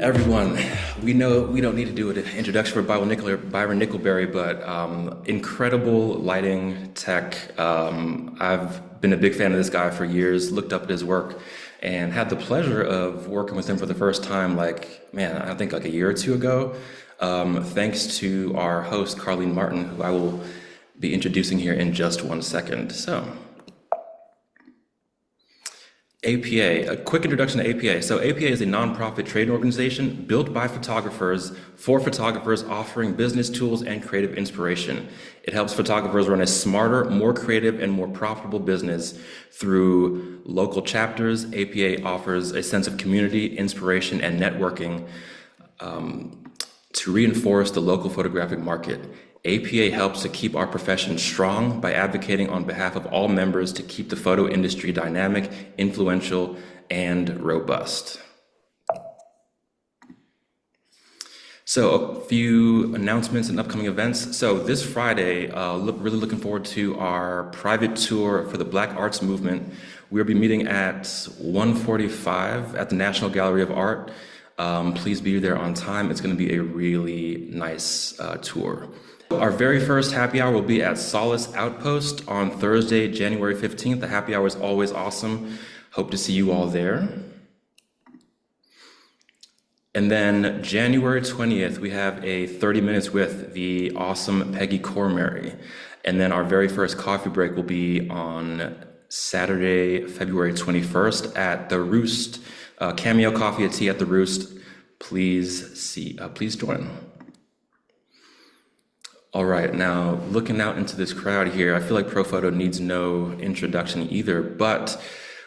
Everyone, we know we don't need to do an introduction for Byron Nickleberry, but incredible lighting tech. I've been a big fan of this guy for years, looked up at his work, and had the pleasure of working with him for the first time, I think like a year or two ago, thanks to our host, Carleen Martin, who I will be introducing here in just 1 second. So, APA, a quick introduction to APA. So APA is a nonprofit trade organization built by photographers for photographers, offering business tools and creative inspiration. It helps photographers run a smarter, more creative, and more profitable business through local chapters. APA offers a sense of community, inspiration, and networking to reinforce the local photographic market. APA helps to keep our profession strong by advocating on behalf of all members to keep the photo industry dynamic, influential, and robust. So a few announcements and upcoming events. So this Friday, really looking forward to our private tour for the Black Arts Movement. We'll be meeting at 1:45 at the National Gallery of Art. Please be there on time. It's going to be a really nice tour. Our very first happy hour will be at Solace Outpost on Thursday, January 15th. The happy hour is always awesome. Hope to see you all there. And then January 20th, we have a 30 minutes with the awesome Peggy Cormary. And then our very first coffee break will be on Saturday, February 21st at the Roost, Cameo Coffee and Tea at the Roost. Please join. All right, now looking out into this crowd here, I feel like ProPhoto needs no introduction either, but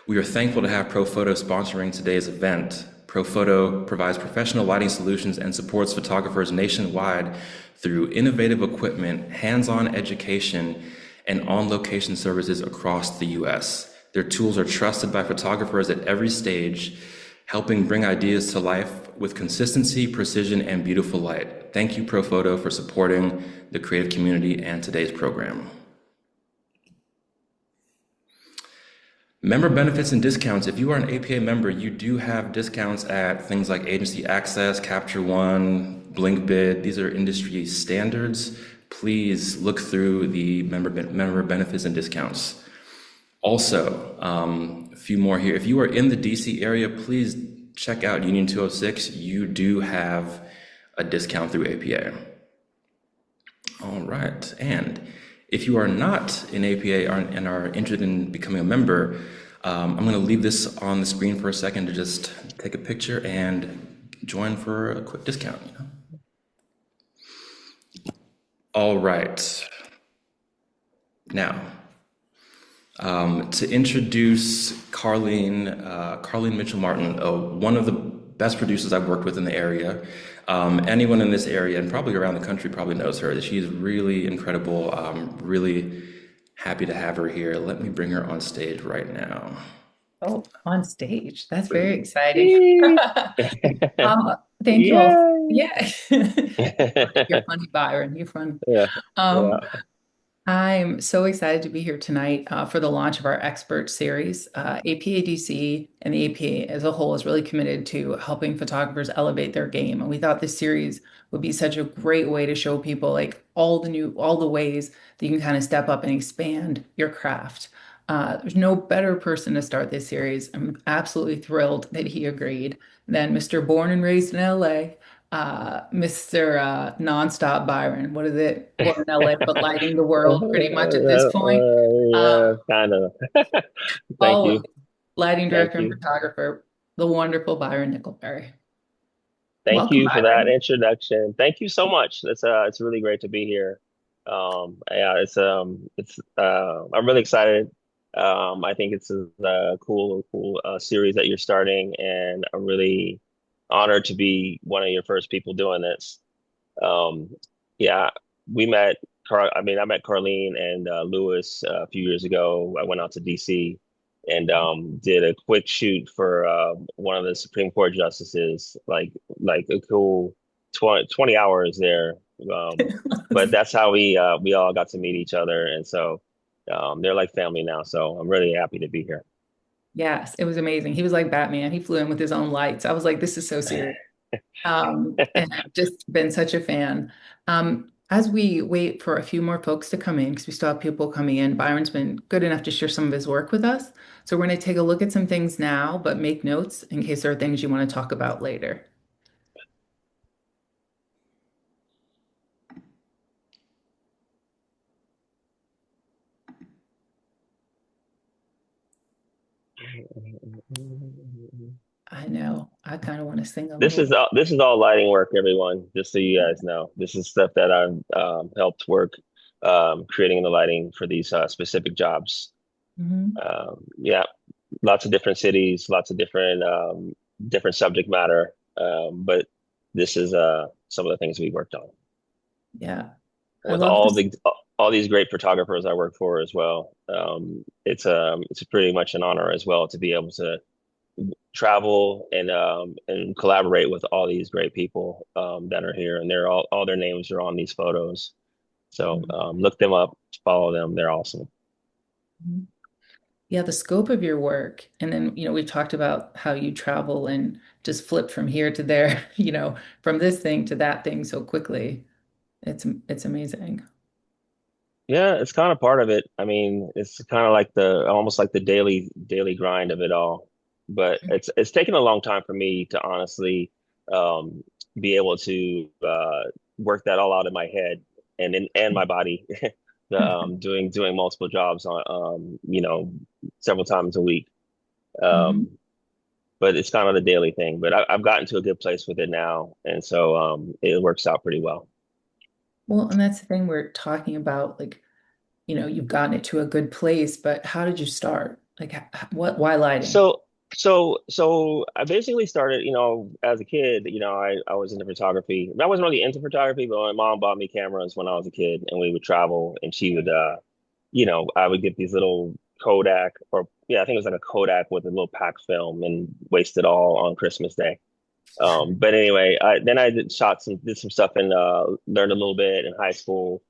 we are thankful to have ProPhoto sponsoring today's event. ProPhoto provides professional lighting solutions and supports photographers nationwide through innovative equipment, hands-on education, and on-location services across the US. Their tools are trusted by photographers at every stage, helping bring ideas to life with consistency, precision, and beautiful light. Thank you, ProPhoto, for supporting the creative community and today's program. Member benefits and discounts. If you are an APA member, you do have discounts at things like Agency Access, Capture One, BlinkBid. These are industry standards. Please look through the member benefits and discounts. Also, a few more here. If you are in the DC area, please check out Union 206. You do have a discount through APA. All right, and if you are not in APA and are interested in becoming a member, I'm going to leave this on the screen for a second to just take a picture and join for a quick discount. All right, now to introduce Carleen Mitchell Martin, one of the best producers I've worked with in the area. Anyone in this area and probably around the country probably knows her. She's really incredible. Really happy to have her here. Let me bring her on stage right now. Oh, on stage. That's very exciting. Thank you all. Yeah. You're funny, Byron. You're funny. Yeah, yeah. Um, I'm so excited to be here tonight for the launch of our expert series. APADC and the APA as a whole is really committed to helping photographers elevate their game. And we thought this series would be such a great way to show people like all the ways that you can kind of step up and expand your craft. There's no better person to start this series. I'm absolutely thrilled that he agreed than Mr. Born and raised in LA, Mr. Nonstop Byron. What is it? Born in LA, but lighting the world pretty much at this point. Yeah, kind of. Thank Always you. lighting Thank director and you. photographer, the wonderful Byron Nickleberry. Thank Welcome, you for that Byron. introduction. Thank you so much. It's really great to be here. Yeah, I'm really excited. I think it's a cool series that you're starting, and I'm really honored to be one of your first people doing this. Um, yeah, we met I met Carleen and Lewis a few years ago. I went out to DC and did a quick shoot for one of the Supreme Court justices, like a cool 20 hours there. But that's how we all got to meet each other, and so they're like family now. So I'm really happy to be here. Yes, it was amazing. He was like Batman. He flew in with his own lights. I was like, this is so serious. And I've just been such a fan. As we wait for a few more folks to come in, because we still have people coming in, Byron's been good enough to share some of his work with us. So we're going to take a look at some things now, but make notes in case there are things you want to talk about later. I know. I kind of want to sing a little bit. This is all lighting work, everyone. Just so you guys know, this is stuff that I've helped work creating the lighting for these specific jobs. Mhm. Yeah, lots of different cities, lots of different subject matter. But this is some of the things we worked on Yeah. I with love this. all these great photographers I work for as well. It's pretty much an honor as well to be able to travel and collaborate with all these great people that are here, and they're all their names are on these photos. So look them up, follow them. They're awesome. Mhm. Yeah, the scope of your work. And then, we've talked about how you travel and just flip from here to there, from this thing to that thing so quickly. It's amazing. Yeah, it's kind of part of it. I mean, it's kind of like the almost like the daily grind of it all. But it's taken a long time for me to honestly um, be able to work that all out in my head and my body. Doing multiple jobs on several times a week. Mhm. Um, but it's kind of the daily thing. But I've gotten to a good place with it now, and so it works out pretty well. Well, and that's the thing we're talking about. Like, you've gotten it to a good place, but how did you start? Like, why lighting? So, so I basically started, as a kid, I was into photography. I wasn't really into photography, but my mom bought me cameras when I was a kid, and we would travel, and she would, I would get these little Kodak, or yeah, I think it was like a Kodak with a little pack film, and waste it all on Christmas Day. But anyway, then I did some stuff and learned a little bit in high school.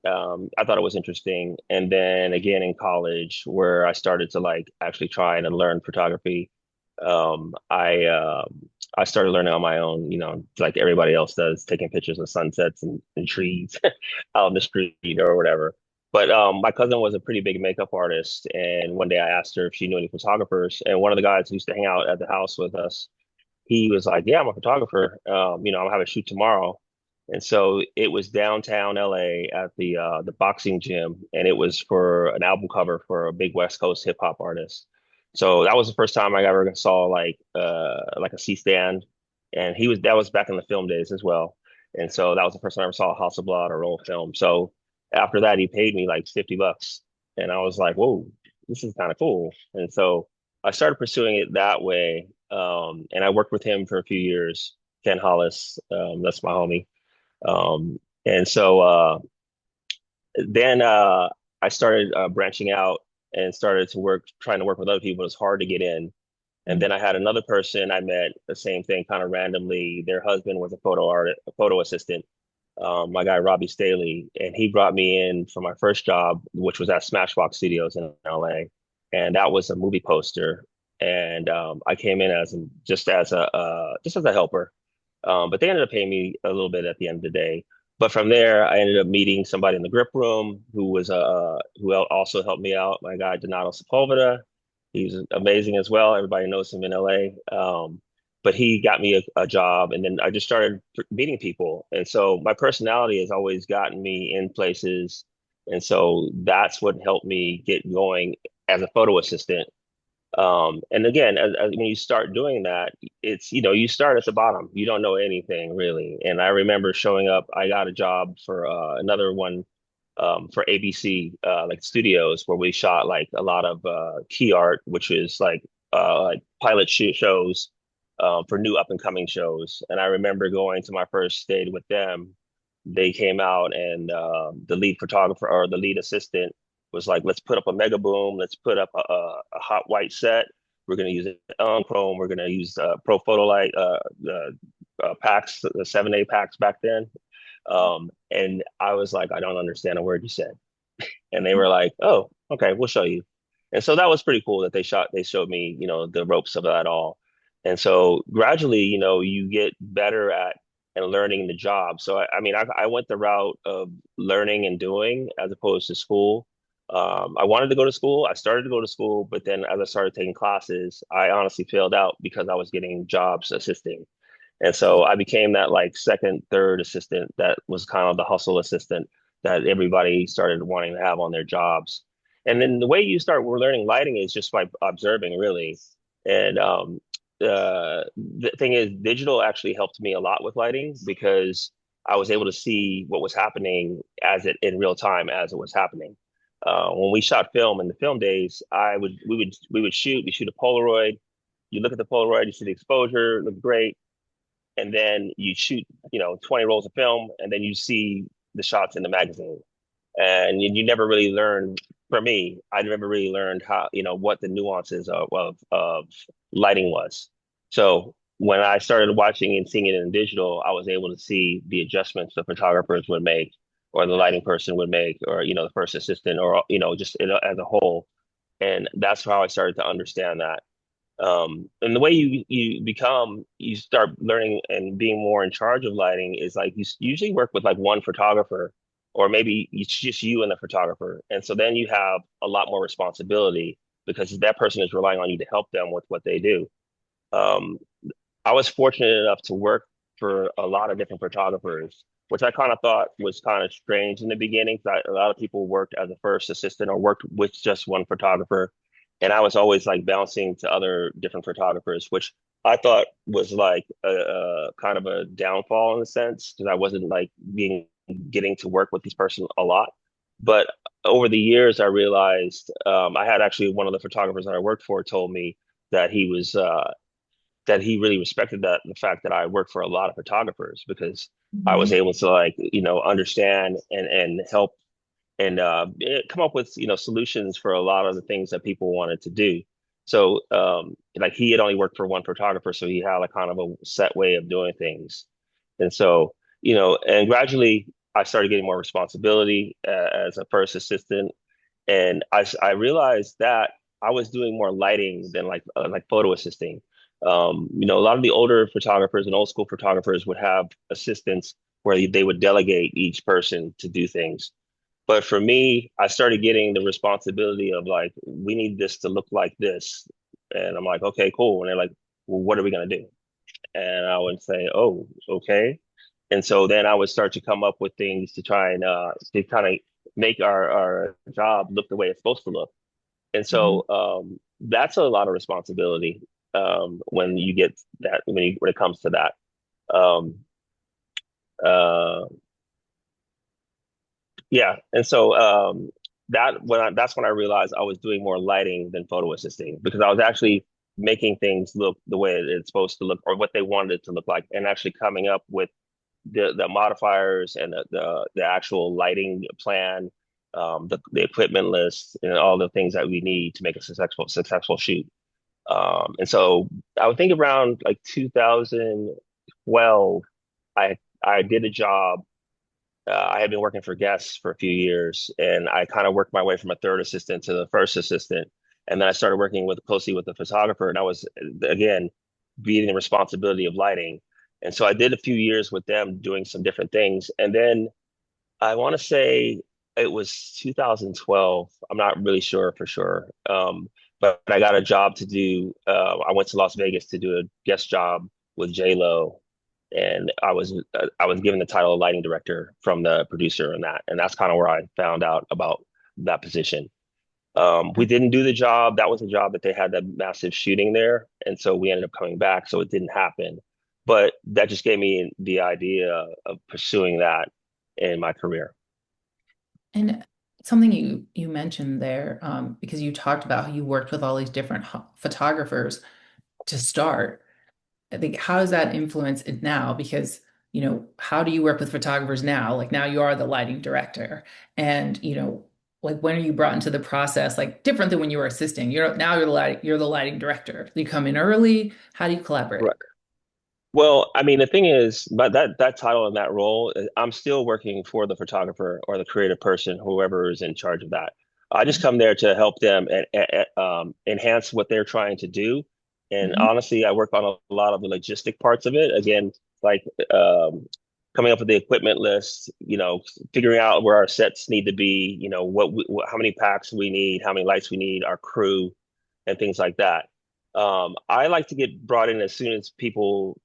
I thought it was interesting. And then again in college, where I started to like actually try and learn photography, um, I I started learning on my own, like everybody else does, taking pictures of sunsets and trees out in the street or whatever. But my cousin was a pretty big makeup artist, and one day I asked her if she knew any photographers, and one of the guys who used to hang out at the house with us, he was like, "Yeah, I'm a photographer. I'm having a shoot tomorrow." And so it was downtown LA at the boxing gym, and it was for an album cover for a big West Coast hip hop artist. So that was the first time I ever saw like a C stand, and he was that was back in the film days as well. And so that was the first time I ever saw a Hasselblad or roll film. So after that, he paid me like $50, and I was like, "Whoa, this is kind of cool." And so I started pursuing it that way. And I worked with him for a few years, Ken Hollis, that's my homie. And so then I started branching out and started to trying to work with other people. It was hard to get in. And then I had another person I met, the same thing, kind of randomly. Their husband was a photo assistant, my guy Robbie Staley, and he brought me in for my first job, which was at Smashbox Studios in LA, and that was a movie poster. And I came in just as a helper, but they ended up paying me a little bit at the end of the day. But from there, I ended up meeting somebody in the grip room who also helped me out. My guy Donato Sepulveda, he's amazing as well. Everybody knows him in LA. But he got me a job, and then I just started meeting people. And so my personality has always gotten me in places, and so that's what helped me get going as a photo assistant. And again, when you start doing that, it's, you start at the bottom. You don't know anything really. And I remember showing up, I got a job for another one for ABC like studios where we shot like a lot of key art, which is like pilot shows for new up and coming shows. And I remember going to my first date with them. They came out and the lead photographer or the lead assistant was like, let's put up a mega boom, let's put up a hot white set. We're going to use chrome. We're going to use Pro Photo Light the packs, the 7A packs back then. And I was like, I don't understand a word you said. And they were like, oh, okay, we'll show you. And so that was pretty cool that they showed me, the ropes of that all. And so gradually, you get better at and learning the job. So I mean, I went the route of learning and doing as opposed to school. I wanted to go to school. I started to go to school, but then as I started taking classes, I honestly failed out because I was getting jobs assisting. And so I became that like second, third assistant that was kind of the hustle assistant that everybody started wanting to have on their jobs. And then the way you start learning lighting is just by observing, really. And the thing is, digital actually helped me a lot with lighting because I was able to see what was happening as it in real time as it was happening. When we shot film in the film days, we shoot a Polaroid. You look at the Polaroid, you see the exposure, it looked great, and then you shoot 20 rolls of film, and then you see the shots in the magazine, and you never really learn. For me, I never really learned how what the nuances of lighting was. So when I started watching and seeing it in digital, I was able to see the adjustments the photographers would make, or the lighting person would make, or the first assistant, or just as a whole. And that's how I started to understand that. And the way you start learning and being more in charge of lighting is like usually work with like one photographer, or maybe it's just you and the photographer. And so then you have a lot more responsibility because that person is relying on you to help them with what they do. Um, I was fortunate enough to work for a lot of different photographers, which I kind of thought was kind of strange in the beginning. 'Cause a lot of people worked as a first assistant or worked with just one photographer. And I was always like bouncing to other different photographers, which I thought was like a kind of a downfall in a sense, because I wasn't like getting to work with this person a lot. But over the years, I realized I had actually one of the photographers that I worked for told me that he really respected the fact that I worked for a lot of photographers because I was Mhm. able to like understand and help and come up with solutions for a lot of the things that people wanted to do. So like he had only worked for one photographer, so he had like kind of a set way of doing things. And so and gradually I started getting more responsibility as a first assistant, and I realized that I was doing more lighting than like photo assisting. A lot of the older photographers and old school photographers would have assistants where they would delegate each person to do things. But for me, I started getting the responsibility of like, we need this to look like this. And I'm like, okay, cool. And they're like, well, what are we going to do? And I would say, oh, okay. And so then I would start to come up with things to try and to kind of make our job look the way it's supposed to look. And Mhm. so that's a lot of responsibility when you get that when it comes to that. Um, uh, yeah, and so that's when I realized I was doing more lighting than photo assisting because I was actually making things look the way it's supposed to look or what they wanted it to look like, and actually coming up with the modifiers and the actual lighting plan, the equipment list, and all the things that we need to make a successful shoot. And so I would think around like 2012, I did a job. I had been working for guests for a few years, and I kind of worked my way from a third assistant to the first assistant, and then I started working with closely with the photographer, and I was again being the responsibility of lighting. And so I did a few years with them doing some different things, and then I want to say it was 2012. I'm not really sure for sure, but I got a job to do. I went to Las Vegas to do a guest job with J Lo, and I was given the title of lighting director from the producer on that, and that's kind of where I found out about that position. We didn't do the job. That was a job that they had that massive shooting there, and so we ended up coming back, so it didn't happen. But that just gave me the idea of pursuing that in my career. And something you mentioned there, because you talked about how you worked with all these different photographers to start. I think how does that influence it now? Because, how do you work with photographers now? Like now you are the lighting director, and like when are you brought into the process? Like different than when you were assisting. You're the lighting director. You come in early. How do you collaborate? Well, I mean, the thing is, but that title and that role, I'm still working for the photographer or the creative person, whoever is in charge of that. I just come there to help them and enhance what they're trying to do And Mhm. honestly, I work on a lot of the logistic parts of it. Again, like um, coming up with the equipment list, figuring out where our sets need to be, how many packs we need, how many lights we need, our crew, and things like that. I like to get brought in as soon as people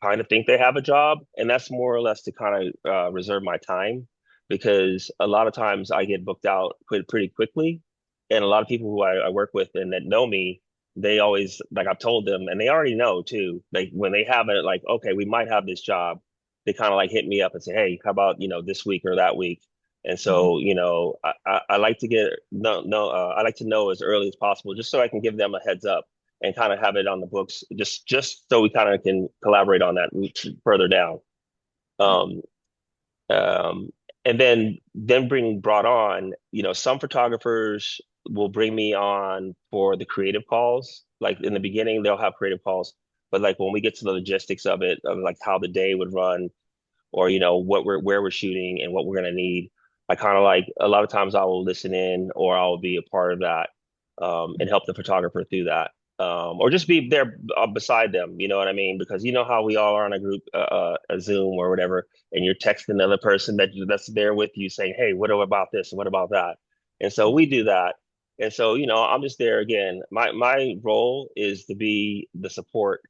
kind of think they have a job, and that's more or less to kind of reserve my time because a lot of times I get booked out pretty quickly, and a lot of people who I work with and that know me, they always like I've told them, and they already know too. Like when they have it, like okay, we might have this job, they kind of like hit me up and say, hey, how about this week or that week? And so I like to get no no I like to know as early as possible just so I can give them a heads up and kind of have it on the books just so we kind of can collaborate on that further down. Um, um, and then being brought on, some photographers will bring me on for the creative calls. Like in the beginning, they'll have creative calls, but like when we get to the logistics of it, of like how the day would run, or what where we're shooting and what we're gonna need, I kind of like a lot of times I will listen in or I'll be a part of that and help the photographer through that. Or just be there beside them, you know what I mean? Because you know how we all are on a group, a Zoom or whatever, and you're texting another person that's there with you saying, "Hey, what about this and what about that?" And so we do that. And so, I'm just there again. My role is to be the support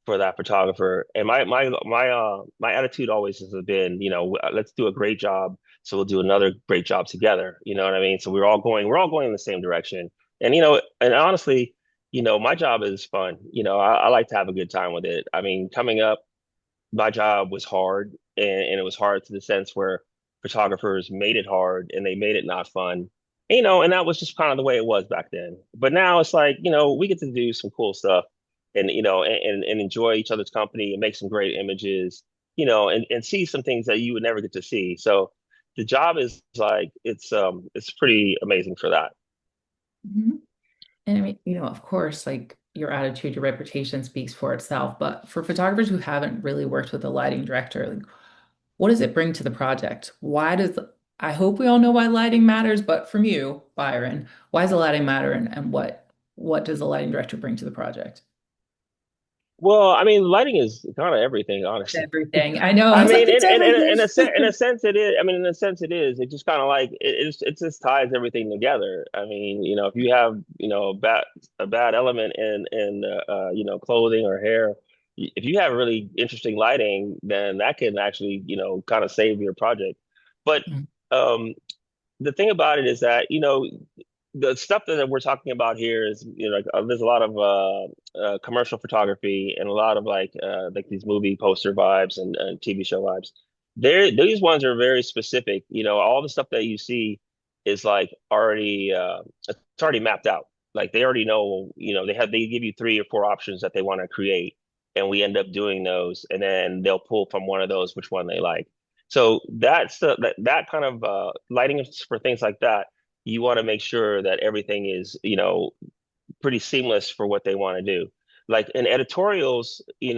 for that photographer. And my attitude always has been, let's do a great job, so we'll do another great job together. You know what I mean? So we're all going in the same direction. And and honestly, my job is fun. I like to have a good time with it. I mean, coming up, my job was hard, and it was hard to the sense where photographers made it hard and they made it not fun. And that was just kind of the way it was back then. But now it's like, we get to do some cool stuff and, and enjoy each other's company and make some great images, and see some things that you would never get to see. So the job is like, it's pretty amazing for that. Mhm. And I mean, of course, like your attitude, your reputation speaks for itself. But for photographers who haven't really worked with a lighting director, like, what does it bring to the project? I hope we all know why lighting matters, but from you, Byron, why does the lighting matter and what does the lighting director bring to the project? Well, I mean, lighting is kind of everything, honestly. Everything. I know. I I was like, mean, it's in everything. a sense, it is. I mean, in a sense, it is. It just kind of like it just ties everything together. I mean, if you have a bad element in clothing or hair, if you have really interesting lighting, then that can actually kind of save your project. But um, the thing about it is that the stuff that we're talking about here is like there's a lot of commercial photography and a lot of like these movie poster vibes and TV show vibes. These ones are very specific. All the stuff that you see is like already it's already mapped out. Like they already know. They give you three or four options that they want to create, and we end up doing those, and then they'll pull from one of those which one they like. So that kind of lighting for things like that, you want to make sure that everything is, pretty seamless for what they want to do. Like in editorials, you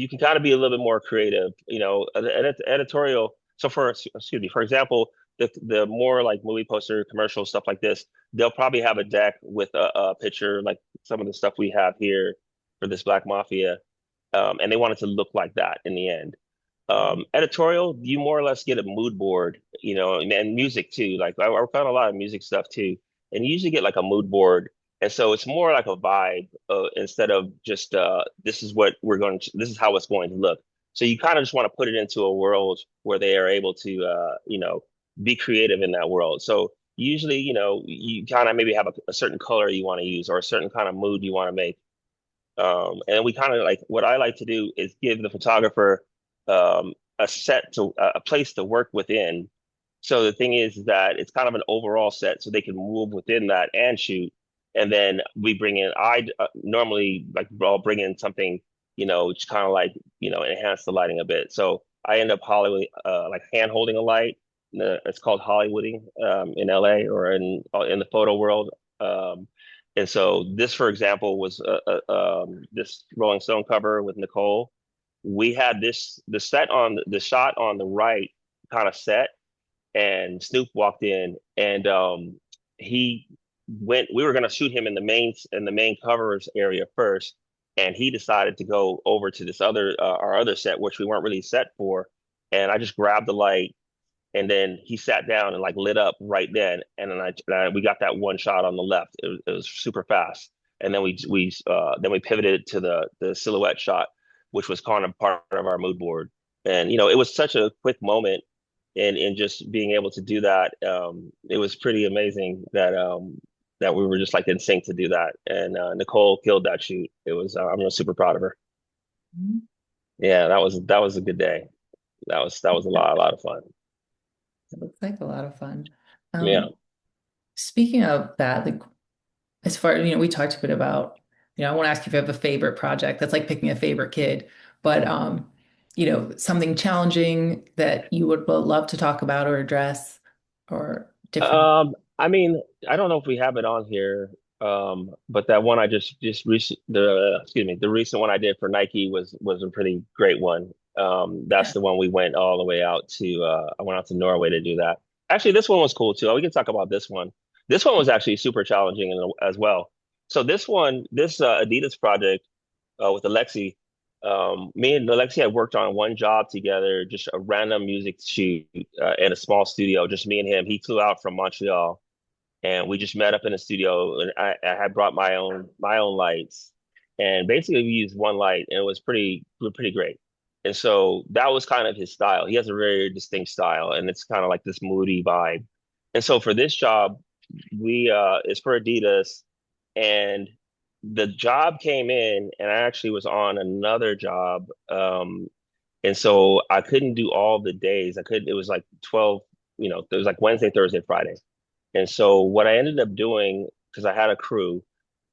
can kind of be a little bit more creative, an editorial. So excuse me, for example, the more like movie poster commercial stuff like this, they'll probably have a deck with a picture like some of the stuff we have here for this Black Mafia. And they want it to look like that in the end. Editorial, you more or less get a mood board, and music too. Like I work on a lot of music stuff too, and you usually get like a mood board, and so it's more like a vibe instead of just this is how it's going to look. So you kind of just want to put it into a world where they are able to, be creative in that world. So usually, you kind of maybe have a certain color you want to use or a certain kind of mood you want to make. And we kind of like what I like to do is give the photographer a place to work within. So the thing is that it's kind of an overall set, so they can move within that and shoot. And then we bring in. I normally like I'll bring in something, just kind of like enhance the lighting a bit. So I end up Hollywood like hand holding a light. It's called Hollywooding in LA or in the photo world. And so this, for example, was this Rolling Stone cover with Nicole. We had the shot on the right kind of set, and Snoop walked in, and he went. We were going to shoot him in the main covers area first, and he decided to go over to this other our other set, which we weren't really set for. And I just grabbed the light, and then he sat down and like lit up right then. And then we got that one shot on the left. It was super fast. And then we pivoted to the silhouette shot, which was kind of part of our mood board. And it was such a quick moment, and just being able to do that. It was pretty amazing that we were just like in sync to do that. And Nicole killed that shoot. It was I'm really super proud of her. Mhm. Yeah, that was a good day. That was a lot of fun. It looks like a lot of fun. Yeah. Um, Speaking of that, like as far, we talked a bit about, I won't ask you if you have a favorite project. That's like picking a favorite kid, but something challenging that you would love to talk about or address or different. I mean, I don't know if we have it on here, but that one I just recent the excuse me, the recent one I did for Nike was a pretty great one. That's Yeah. the one we went all the way out to. I went out to Norway to do that. Actually, this one was cool too. We can talk about this one. This one was actually super challenging as well. So this Adidas project with Alexi. Me and Alexi had worked on one job together, just a random music shoot in a small studio, just me and him. He flew out from Montreal, and we just met up in the studio. And I had brought my own lights, and basically we used one light, and it was pretty great. And so that was kind of his style. He has a very distinct style, and it's kind of like this moody vibe. And so for this job, we it's for Adidas, and the job came in, and I actually was on another job, and so I couldn't do all the days. I could. It was like 12. It was like Wednesday, Thursday, Friday. And so what I ended up doing, because I had a crew,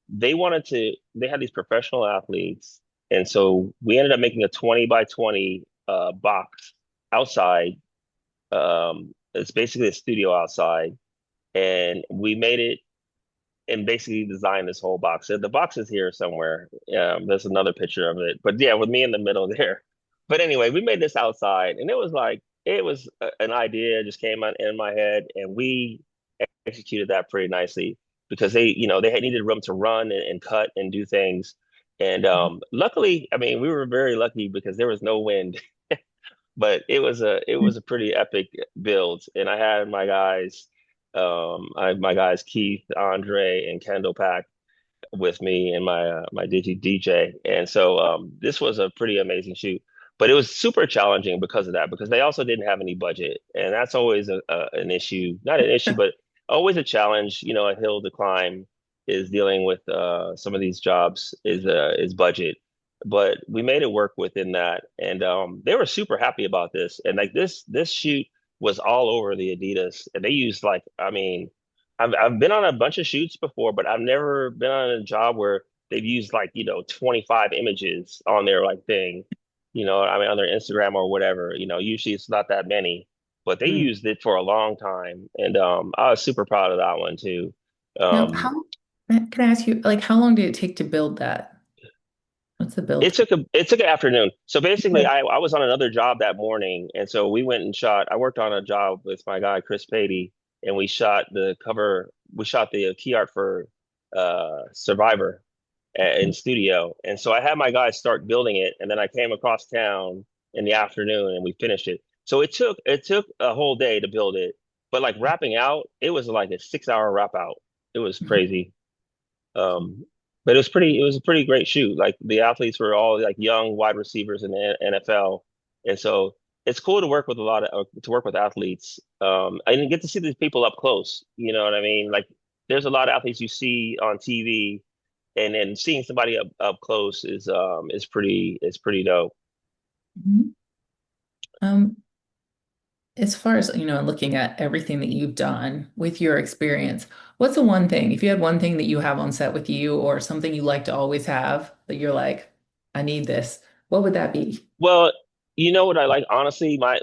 they had these professional athletes, and so we ended up making a 20 by 20 box outside. It's basically a studio outside, and we made it and basically designed this whole box. So the box is here somewhere. There's another picture of it, but yeah, with me in the middle there. But anyway, we made this outside, and an idea just came out in my head, and we executed that pretty nicely because they had needed room to run and cut and do things. And luckily, I mean, we were very lucky because there was no wind, but it was a pretty epic build. And I had my guys Keith, Andre, and Kendall Pack with me and my DJ. And so this was a pretty amazing shoot. But it was super challenging because of that, because they also didn't have any budget. And that's always an issue, not an issue, but always a challenge, a hill to climb is dealing with some of these jobs is budget. But we made it work within that. And they were super happy about this. And like this shoot was all over the Adidas. And they used like, I mean, I've been on a bunch of shoots before, but I've never been on a job where they've used like, 25 images on their like thing, I mean, on their Instagram or whatever. Usually it's not that many, but they Mm. used it for a long time. And I was super proud of that one too. Now, Um, can I ask you, like, how long did it take to build that? What's the build it time? took an afternoon. So basically Okay. I was on another job that morning. And so we went and I worked on a job with my guy, Chris Patey, and we shot the key art for Survivor in studio. And so I had my guys start building it, and then I came across town in the afternoon and we finished it. So it took a whole day to build it, but like wrapping out, it was like a 6 hour wrap out. It was crazy. Um, but it was a pretty great shoot. Like the athletes were all like young wide receivers in the NFL, and so it's cool to work with to work with athletes. I didn't get to see these people up close. You know what I mean? Like there's a lot of athletes you see on TV, and then seeing somebody up close is pretty dope. Mhm. Um, as far as, looking at everything that you've done with your experience, what's the one thing, if you had one thing that you have on set with you or something you like to always have that you're like, I need this, what would that be? Well, you know what I like? Honestly, my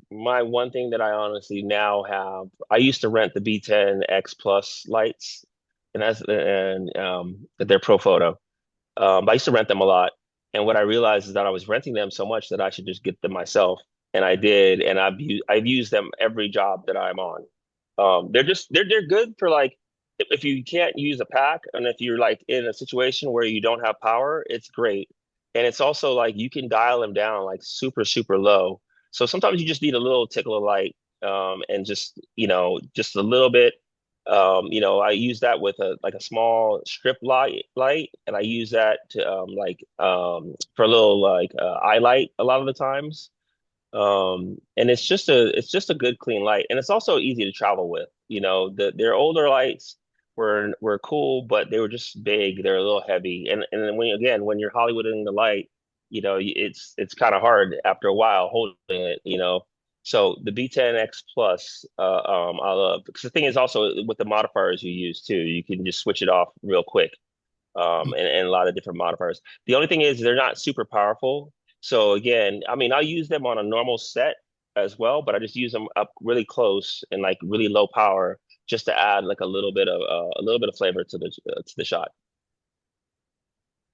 one thing that I honestly now have, I used to rent the B10 X Plus lights, and they're pro photo. But I used to rent them a lot. And what I realized is that I was renting them so much that I should just get them myself. And I did, and I've used them every job that I'm on. They're good for like if you can't use a pack, and if you're like in a situation where you don't have power, it's great. And it's also like you can dial them down like super, super low. So sometimes you just need a little tickle of light, and just, just a little bit. I use that with a small strip light, and I use that to for a little like eye light a lot of the times. And it's just a good clean light, and it's also easy to travel with. Their older lights were cool, but they were just big. They're a little heavy, and then when you're Hollywooding the light, it's kind of hard after a while holding it. So the B10X Plus, I love, because the thing is also with the modifiers you use too, you can just switch it off real quick, and a lot of different modifiers. The only thing is they're not super powerful. So again, I mean, I'll use them on a normal set as well, but I just use them up really close and like really low power just to add like a little bit of flavor to the shot.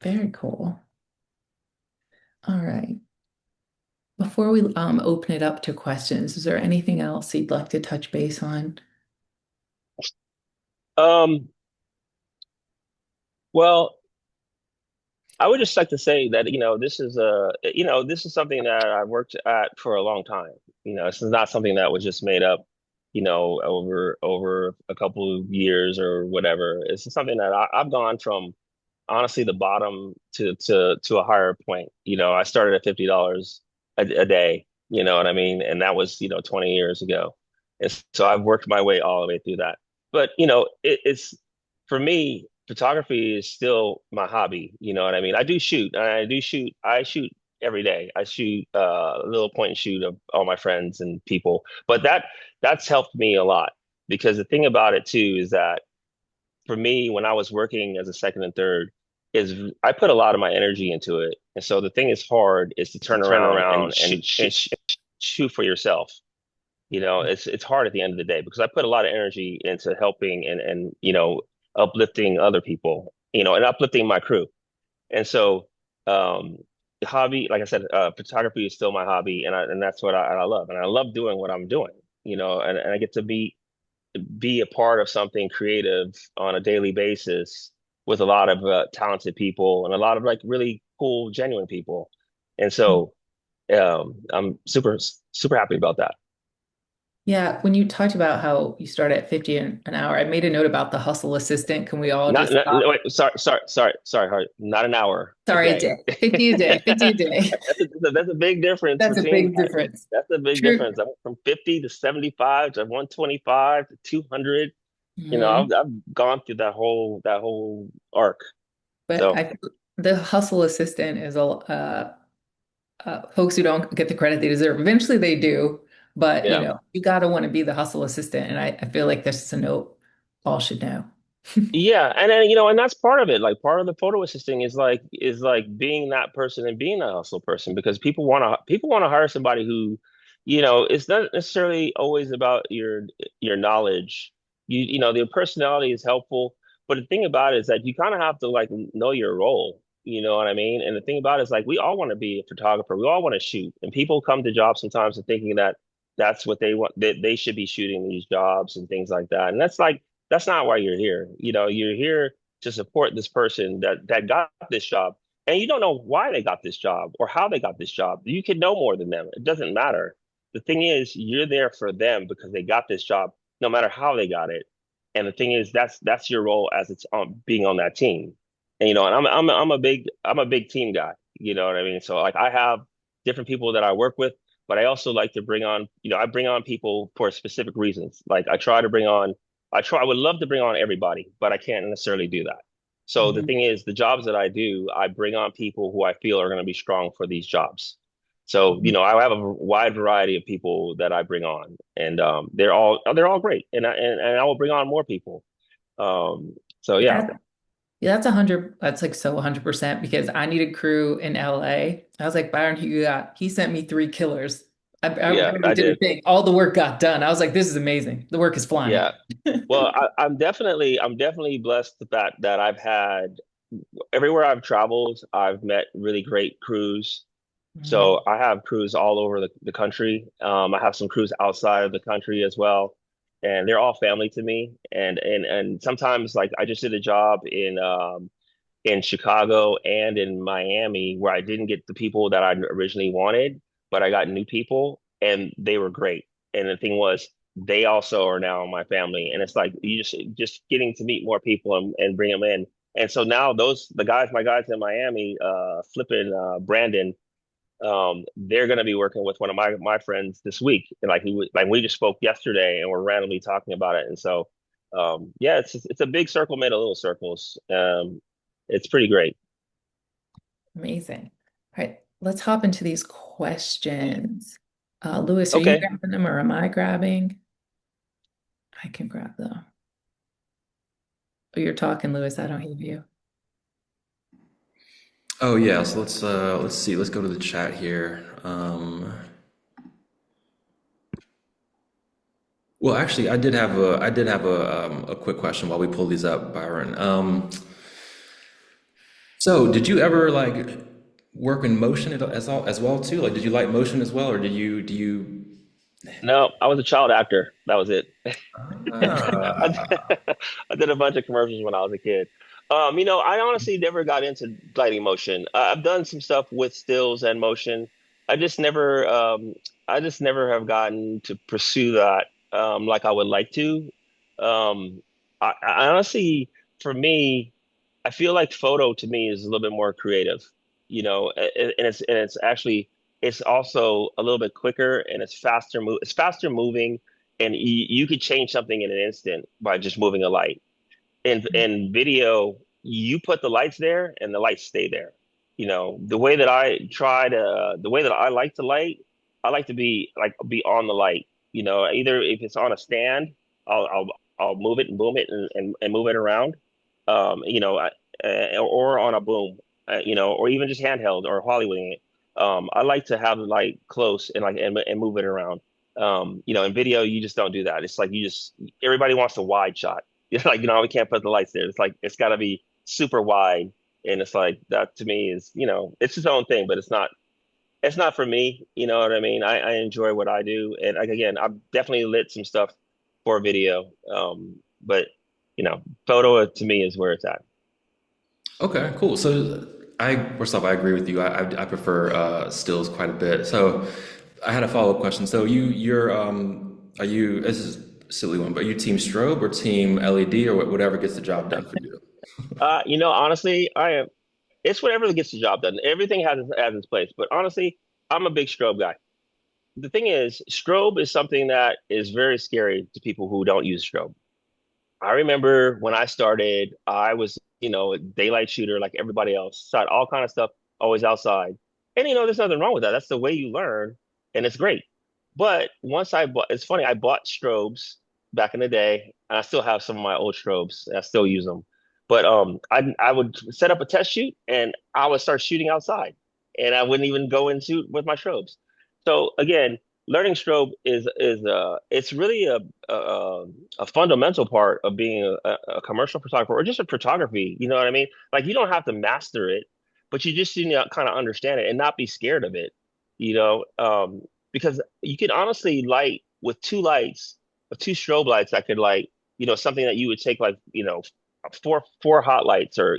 Very cool. All right. Before we open it up to questions, is there anything else you'd like to touch base on? Um, well, I would just like to say that, this is something that I've worked at for a long time. This is not something that was just made up, over a couple of years or whatever. It's something that I've gone from honestly the bottom to a higher point. I started at $50 a day, you know what I mean? And that was, 20 years ago. And so I've worked my way all the way through that. But, it's for me, photography is still my hobby. You know what I mean? I shoot every day. I shoot a little point and shoot of all my friends and people. But that's helped me a lot, because the thing about it too is that for me, when I was working as a second and third, is I put a lot of my energy into it. And so the thing is hard is to To turn turn around and around and shoot for yourself. It's hard at the end of the day because I put a lot of energy into helping and uplifting other people, and uplifting my crew. And so the hobby, like I said, photography is still my hobby, and that's what I love. And I love doing what I'm doing, and I get to be a part of something creative on a daily basis with a lot of talented people and a lot of like really cool, genuine people. And so I'm super, super happy about that. Yeah, when you talked about how you start at 50 an hour, I made a note about the hustle assistant. Can we all just No, stop? wait, sorry, Hart. Not an hour a Sorry, a day. day. 50 a day, 50 a day. That's a big difference That's a between big difference. that's a big True. difference. I went from 50 to 75 to 125 to 200. Mhm. I've gone through that whole arc. But So the hustle assistant is folks who don't get the credit they deserve. Eventually they do, but yeah. you gotta want to be the hustle assistant. And I feel like this is a note all should know. Yeah, and then and that's part of it. Like part of the photo assisting is like being that person and being that hustle person, because people want to hire somebody who, it's not necessarily always about your knowledge. Their personality is helpful, but the thing about it is that you kind of have to like know your role. You know what I mean? And the thing about it is like we all want to be a photographer. We all want to shoot, and people come to jobs sometimes and thinking that that's what they want, that they should be shooting these jobs and things like that. And that's not why you're here. You're here to support this person that got this job, and you don't know why they got this job or how they got this job. You can know more than them. It doesn't matter. The thing is, you're there for them because they got this job, no matter how they got it. And the thing is, that's your role as it's on being on that team. And I'm a big team guy. You know what I mean? So like I have different people that I work with, but I also like to I bring on people for specific reasons. Like I would love to bring on everybody, but I can't necessarily do that. So the Mhm. thing is, the jobs that I do, I bring on people who I feel are going to be strong for these jobs. So, I have a wide variety of people that I bring on, and they're all great, and I will bring on more people. So yeah, Yeah, yeah, that's 100. That's like so 100% because I needed crew in LA. I was like, Byron, who you got? He sent me three killers. I yeah, barely I did a did. thing. All the work got done. I was like, this is amazing. The work is flying. Yeah. Well, I'm definitely blessed the fact that I've had everywhere I've traveled, I've met really great crews. Mhm. So I have crews all over the country. I have some crews outside of the country as well. and they're all family to me. And sometimes like I just did a job in Chicago and in Miami where I didn't get the people that I originally wanted, but I got new people and they were great. And the thing was, they also are now my family. And it's like you just getting to meet more people and bring them in. And so now my guys in Miami, flipping Brandon, they're going to be working with one of my friends this week. And like we just spoke yesterday and we're randomly talking about it. And so, yeah, it's a big circle made of little circles. It's pretty great. Amazing. All right, let's hop into these questions. Lewis, are you Okay. grabbing them or am I grabbing? I can grab them. Oh, you're talking, Lewis. I don't hear you. Oh yeah, so let's see. Let's go to the chat here. Well, actually, I did have a quick question while we pull these up, Byron. So did you ever like work in motion as well too? Like, did you like motion as well, or do you? No, I was a child actor. That was it. I Ah, did, I did a bunch of commercials when I was a kid. I honestly never got into lighting motion. I've done some stuff with stills and motion. I just never, I just never have gotten to pursue that like I would like to. I honestly, for me, I feel like photo to me is a little bit more creative, and it's actually it's also a little bit quicker and it's faster moving, and you could change something in an instant by just moving a light. In video, you put the lights there and the lights stay there. The way that I like to light, I like to be on the light. Either if it's on a stand, I'll move it and boom it and move it around. Or on a boom, or even just handheld or Hollywooding it. I like to have the light close and move it around. In video, you just don't do that. It's like everybody wants a wide shot. It's like, we can't put the lights there. It's like, it's got to be super wide. And it's like, that to me is, it's its own thing, but it's not for me. You know what I mean? I enjoy what I do. And like, again, I've definitely lit some stuff for video. But, photo to me is where it's at. okay, cool. So first off, I agree with you. I prefer stills quite a bit. So I had a follow-up question. So are you? This is a silly one, but are you team strobe or team LED or whatever gets the job done for you? Honestly, I am. It's whatever gets the job done. Everything has its place. But honestly, I'm a big strobe guy. The thing is, strobe is something that is very scary to people who don't use strobe. I remember when I started, I was, a daylight shooter like everybody else, shot all kind of stuff, always outside. And there's nothing wrong with that. That's the way you learn, and it's great. But it's funny, I bought strobes back in the day, and I still have some of my old strobes. I still use them. But I would set up a test shoot, and I would start shooting outside, and I wouldn't even go and shoot with my strobes. So again, learning strobe is it's really a fundamental part of being a commercial photographer or just a photography. You know what I mean? Like you don't have to master it, but you just need to kind of understand it and not be scared of it. You know, because you can honestly light with two lights, with two strobe lights that could light, something that you would take like, four hot lights or,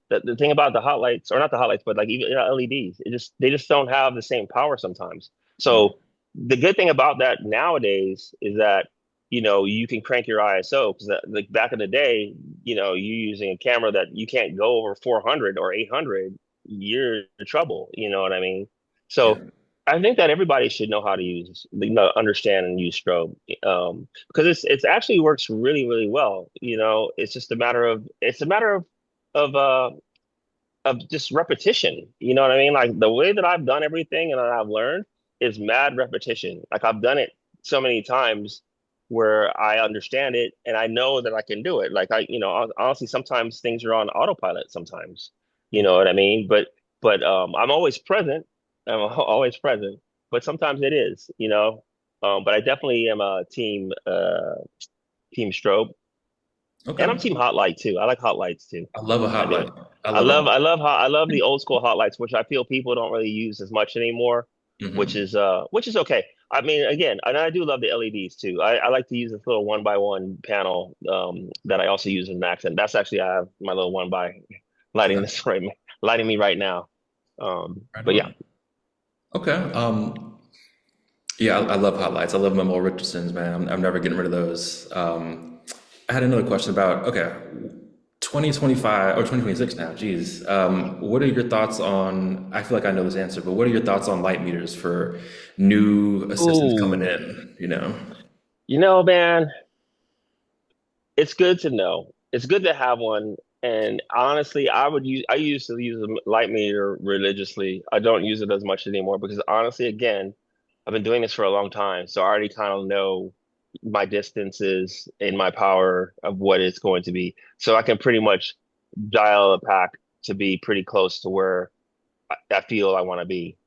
the thing about the hot lights or not the hot lights, but like even LEDs, they just don't have the same power sometimes. So the good thing about that nowadays is that, you can crank your ISO because like back in the day, you using a camera that you can't go over 400 or 800, you're in trouble. You know what I mean? Yeah. So I think that everybody should know how to understand and use strobe, because it's actually works really, really well. It's just a matter of just repetition. You know what I mean? Like the way that I've done everything and that I've learned is mad repetition. Like I've done it so many times where I understand it and I know that I can do it. Like honestly, sometimes things are on autopilot sometimes. You know what I mean? But I'm always present. I'm always present. But sometimes it is, But I definitely am a team strobe. And I'm Okay. team hot light too. I like hot lights too. I love a I hot light. do. I love a hot. I love the old school hot lights, which I feel people don't really use as much anymore. which is okay. I mean, again, and I do love the LEDs too. I like to use this little one by one panel that I also use as an accent. That's actually I have my little one by lighting Okay. this right, lighting me right now. Right But yeah. on. Okay. Yeah, I love highlights. I love Memo Richardson's, man. I'm never getting rid of those. I had another question about, okay, 2025 or 2026 now, geez. What are your thoughts on, I feel like I know this answer, but what are your thoughts on light meters for new assistants coming Ooh, in, you know? man, it's good to know. It's good to have one. And honestly, I used to use a light meter religiously. I don't use it as much anymore because honestly, again, I've been doing this for a long time. So I already kind of know my distances and my power of what it's going to be. So I can pretty much dial a pack to be pretty close to where I feel I want to be.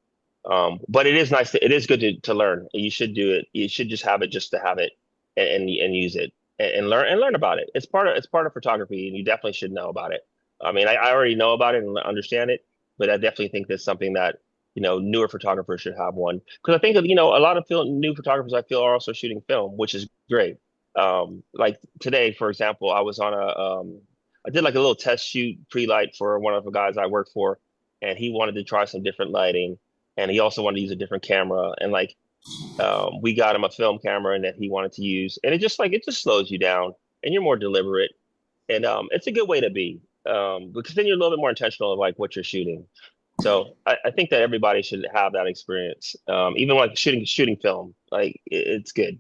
But it is nice it is good to learn. You should do it. You should just have it just to have it and use it and learn about it. It's part of photography and you definitely should know about it. I mean, I already know about it and understand it, but I definitely think that's something that, newer photographers should have one. Because I think, a lot of new photographers I feel are also shooting film, which is great. Like today, for example, I did like a little test shoot pre-light for one of the guys I work for, and he wanted to try some different lighting and he also wanted to use a different camera and like we got him a film camera and that he wanted to use and it just slows you down and you're more deliberate and it's a good way to be because then you're a little bit more intentional of like what you're shooting. So I think that everybody should have that experience, even like shooting film, like it's good.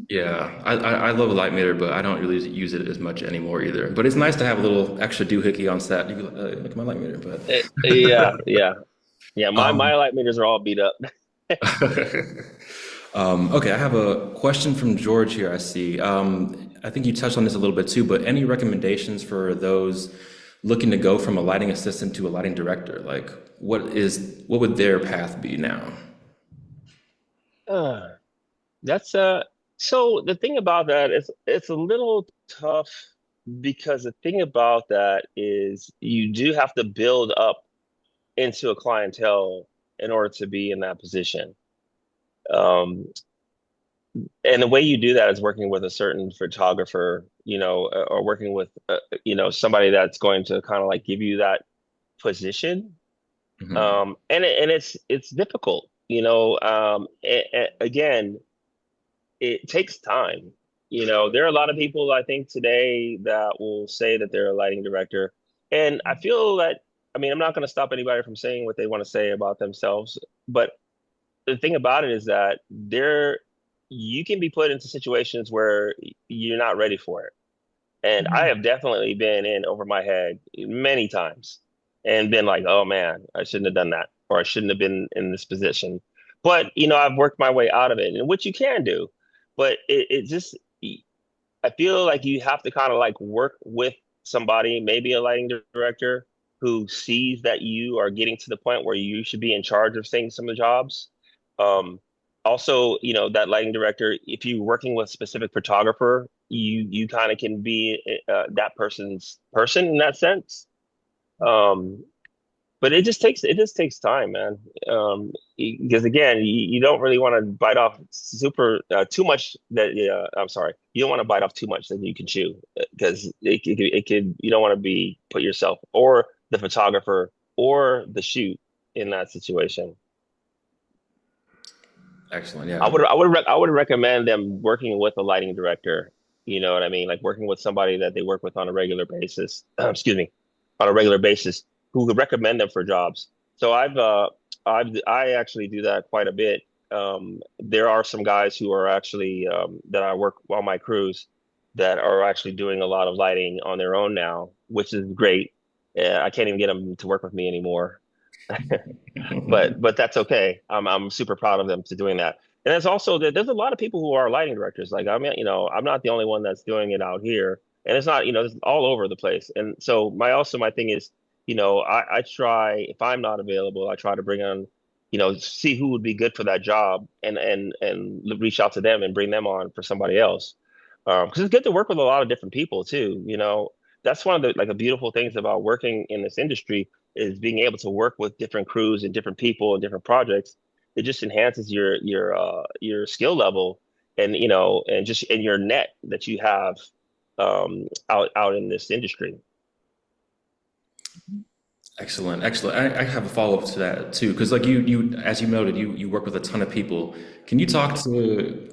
Yeah, I love a light meter, but I don't really use it as much anymore either. But it's nice to have a little extra doohickey on set. You can, look at my light meter, but Yeah, yeah, yeah. My light meters are all beat up. okay, I have a question from George here. I see. I think you touched on this a little bit too, but any recommendations for those looking to go from a lighting assistant to a lighting director? Like, what would their path be now? Uh, That's so the thing about that is it's a little tough because the thing about that is you do have to build up into a clientele in order to be in that position. Um, and the way you do that is working with a certain photographer, or working with somebody that's going to kind of like give you that position. And it's difficult, again it takes time. There are a lot of people I think today that will say that they're a lighting director. And I feel that, I mean, I'm not going to stop anybody from saying what they want to say about themselves. But the thing about it is that you can be put into situations where you're not ready for it. And I have definitely been in over my head many times and been like, oh man, I shouldn't have done that, or I shouldn't have been in this position. But, I've worked my way out of it, and which you can do. But it just, I feel like you have to kind of like work with somebody, maybe a lighting director who sees that you are getting to the point where you should be in charge of things, some of the jobs. Um, Also, that lighting director, if you're working with a specific photographer, you kind of can be that person's person in that sense. Um, but it just takes time, man. Because again, you don't really want to bite off too much that I'm sorry, you don't want to bite off too much that you can chew because you don't want to be put yourself or the photographer or the shoot in that situation. Excellent. Yeah. I would recommend them working with a lighting director. You know what I mean? Like working with somebody that they work with on a regular basis. Excuse me, on a regular basis, who could recommend them for jobs. So I actually do that quite a bit. There are some guys who are actually that I work on my crews that are actually doing a lot of lighting on their own now, which is great. I can't even get them to work with me anymore. But that's okay. I'm super proud of them to doing that. And there's also there's a lot of people who are lighting directors. Like I mean, I'm not the only one that's doing it out here, and it's not, it's all over the place. And so my thing is, I try if I'm not available, I try to bring on, see who would be good for that job, and reach out to them and bring them on for somebody else. Because it's good to work with a lot of different people too. That's one of the like the beautiful things about working in this industry. is being able to work with different crews and different people and different projects. It just enhances your skill level, and and just in your net that you have out in this industry. Excellent, excellent. I have a follow-up to that too, because like you, as you noted, you work with a ton of people. Can you talk to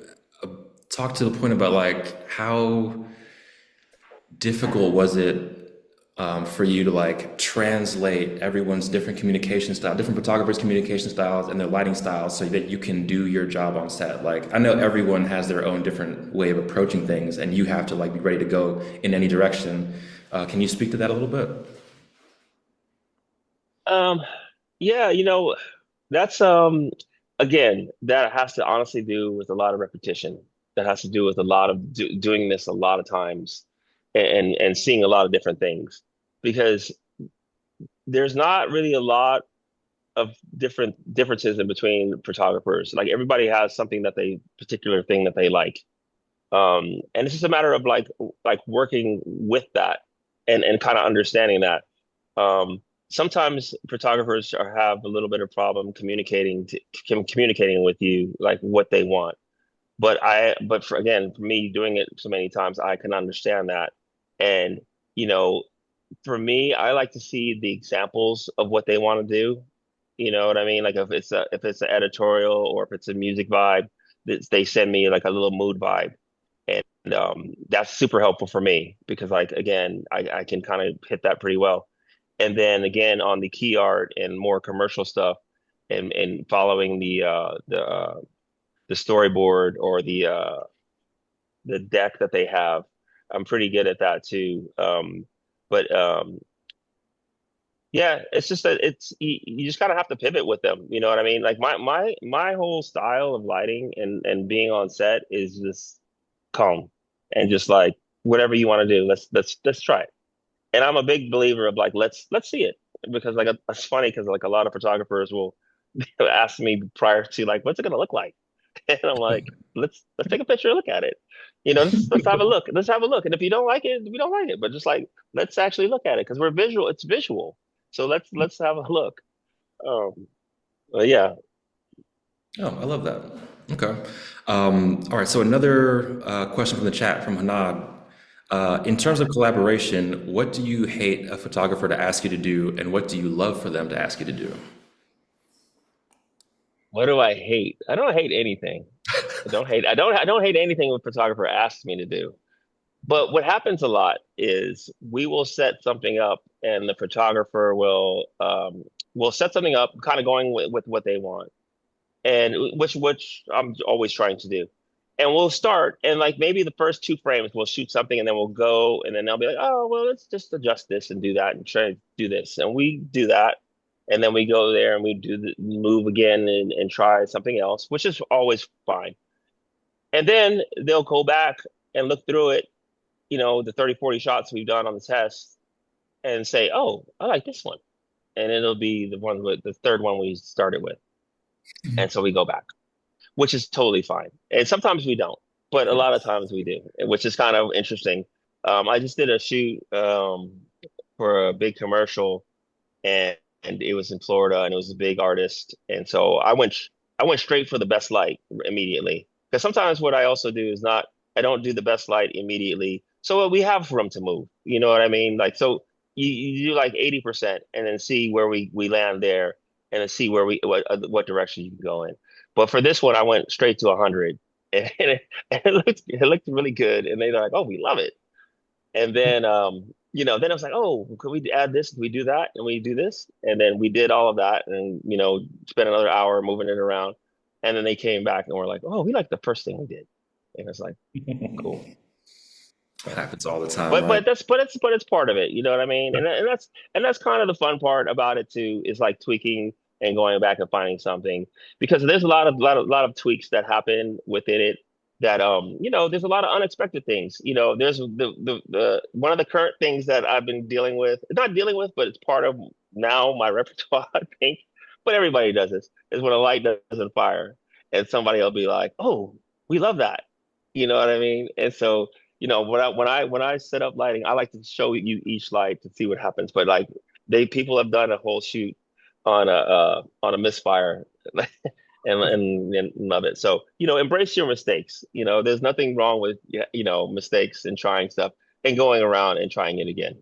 the point about like how difficult was it for you to like translate everyone's different communication style, different photographers' communication styles and their lighting styles, so that you can do your job on set? Like, I know everyone has their own different way of approaching things, and you have to like be ready to go in any direction. Can you speak to that a little bit? Um, yeah, that's again, that has to honestly do with a lot of repetition. That has to do with a lot of doing this a lot of times, and seeing a lot of different things, because there's not really a lot of different differences in between photographers. Like everybody has something that they particular thing that they like. And it's just a matter of like working with that, and kind of understanding that. Sometimes photographers have a little bit of problem communicating with you like what they want. But for again, for me doing it so many times, I can understand that. And you know, for me, I like to see the examples of what they want to do. You know what I mean? Like if it's an editorial or if it's a music vibe, they send me like a little mood vibe, and that's super helpful for me because like again, I can kind of hit that pretty well. And then again on the key art and more commercial stuff, and following the storyboard or the deck that they have, I'm pretty good at that too. But Yeah, it's just that you just kind of have to pivot with them. You know what I mean? Like my whole style of lighting and being on set is just calm and just like whatever you want to do, let's try it. And I'm a big believer of like let's see it, because like it's funny because like a lot of photographers will ask me prior to like what's it gonna look like, and I'm like let's take a picture and look at it. Let's have a look. Let's have a look. And if you don't like it, we don't like it. But just like let's actually look at it because we're visual. It's visual. So let's have a look. Um, but yeah. Oh, I love that. Okay. All right. So another question from the chat from Hanad. In terms of collaboration, what do you hate a photographer to ask you to do, and what do you love for them to ask you to do? What do I hate? I don't hate anything. I don't hate anything a photographer asks me to do. But what happens a lot is we will set something up and the photographer will set something up kind of going with what they want. And which I'm always trying to do. And we'll start, and like maybe the first two frames we'll shoot something, and then we'll go, and then they'll be like, "Oh, well, let's just adjust this and do that and try to do this," and we do that, and then we go there and we do the move again and try something else, which is always fine. And then they'll go back and look through it, the 30, 40 shots we've done on the test, and say, "Oh, I like this one," and it'll be the third one we started with, and so we go back, which is totally fine. And sometimes we don't, but a lot of times we do, which is kind of interesting. I just did a shoot for a big commercial, and it was in Florida, and it was a big artist, and so I went straight for the best light immediately. Because sometimes what I also do is not I don't do the best light immediately, so we have room to move. You know what I mean? Like so, you do like 80% and then see where we land there, and then see what direction you can go in. But for this one, I went straight to 100, and it looked really good, and they're like, "Oh, we love it." And then then I was like, "Oh, could we add this? Could we do that? And we do this?" And then we did all of that, and spent another hour moving it around. And then they came back and were like, "Oh, we like the first thing we did." And it's like, cool. It happens all the time, But right? it's part of it, you know what I mean? And that's kind of the fun part about it too, is like tweaking and going back and finding something, because there's a lot of tweaks that happen within it, that there's a lot of unexpected things. There's the one of the current things that I've been dealing with, not dealing with, but it's part of now my repertoire, I think. But everybody does this, is when a light doesn't fire, and somebody will be like, "Oh, we love that." You know what I mean? And so when I set up lighting, I like to show you each light to see what happens. But like They people have done a whole shoot on a misfire and love it. So, embrace your mistakes. There's nothing wrong with mistakes and trying stuff and going around and trying it again.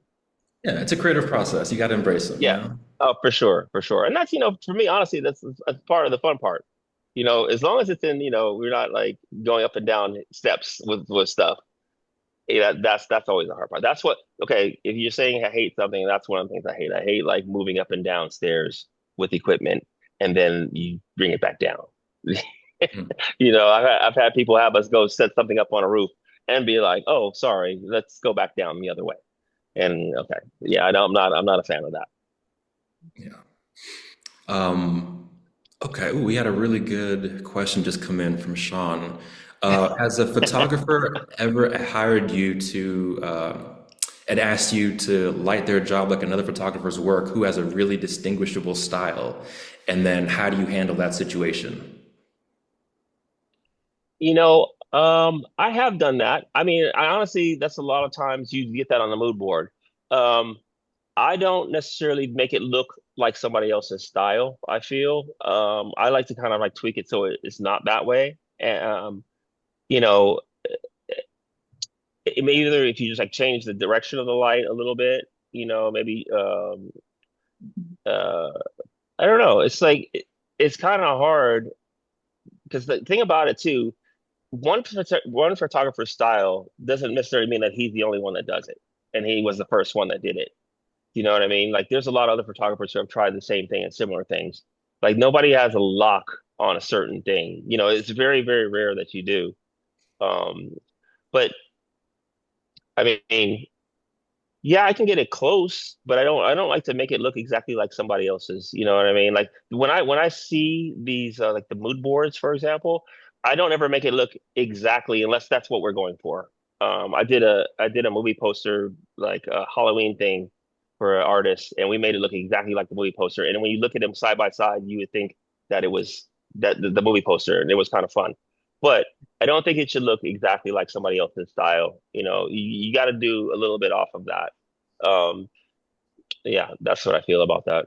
Yeah, it's a creative process. You got to embrace them, you Yeah. know? Oh, for sure, for sure. And that's, for me, honestly, that's part of the fun part. As long as it's in, we're not like going up and down steps with stuff. Yeah, that's always the hard part. That's what, okay, if you're saying I hate something, that's one of the things I hate. I hate like moving up and down stairs with equipment and then you bring it back down. Mm. I've had people have us go set something up on a roof and be like, "Oh, sorry, let's go back down the other way." And okay, yeah, I know I'm not a fan of that. Yeah. Um, okay. Ooh, we had a really good question just come in from Sean. Has a photographer ever hired you to and asked you to light their job like another photographer's work who has a really distinguishable style? And then how do you handle that situation? I have done that. I mean, I honestly, that's a lot of times you get that on the mood board. Um, I don't necessarily make it look like somebody else's style, I feel. I like to kind of like tweak it so it's not that way. And, you know, it may either if you just like change the direction of the light a little bit, maybe uh I don't know. It's like it's kind of hard because the thing about it too, one photographer's style doesn't necessarily mean that he's the only one that does it, and he was the first one that did it. You know what I mean? Like there's a lot of other photographers who have tried the same thing and similar things. Like nobody has a lock on a certain thing. It's very, very rare that you do. Um, but I mean, yeah, I can get it close, but I don't like to make it look exactly like somebody else's. You know what I mean? Like when I see these like the mood boards, for example, I don't ever make it look exactly unless that's what we're going for. I did a movie poster like a Halloween thing for an artist, and we made it look exactly like the movie poster. And when you look at them side by side, you would think that it was that the movie poster, and it was kind of fun. But I don't think it should look exactly like somebody else's style. You got to do a little bit off of that. Um, yeah, that's what I feel about that.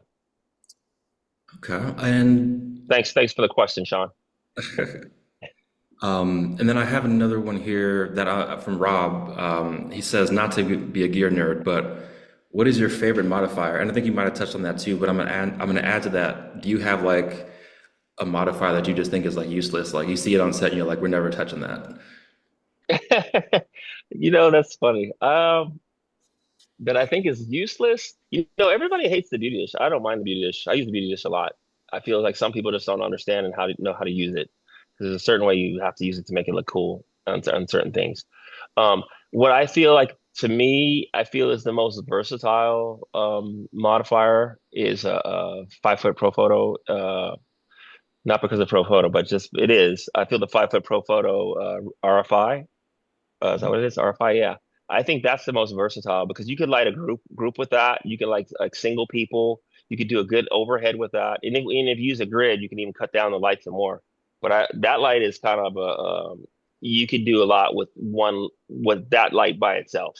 Okay. And Thanks for the question, Sean. and then I have another one here that from Rob. He says not to be a gear nerd, but what is your favorite modifier? And I think you might have touched on that too, but I'm gonna add to that. Do you have like a modifier that you just think is like useless? Like you see it on set and you're like, we're never touching that. That's funny. That I think is useless. Everybody hates the beauty dish. I don't mind the beauty dish. I use the beauty dish a lot. I feel like some people just don't understand and how to know how to use it. There's a certain way you have to use it to make it look cool on certain things. What I feel like to me, I feel is the most versatile modifier is a 5 foot pro photo. Not because of pro photo, but just it is. I feel the 5 foot pro photo RFI. Is that what it is? RFI, yeah. I think that's the most versatile because you could light a group with that. You can like single people. You could do a good overhead with that. And if you use a grid, you can even cut down the light some more. But that light is kind of you could do a lot with that light by itself.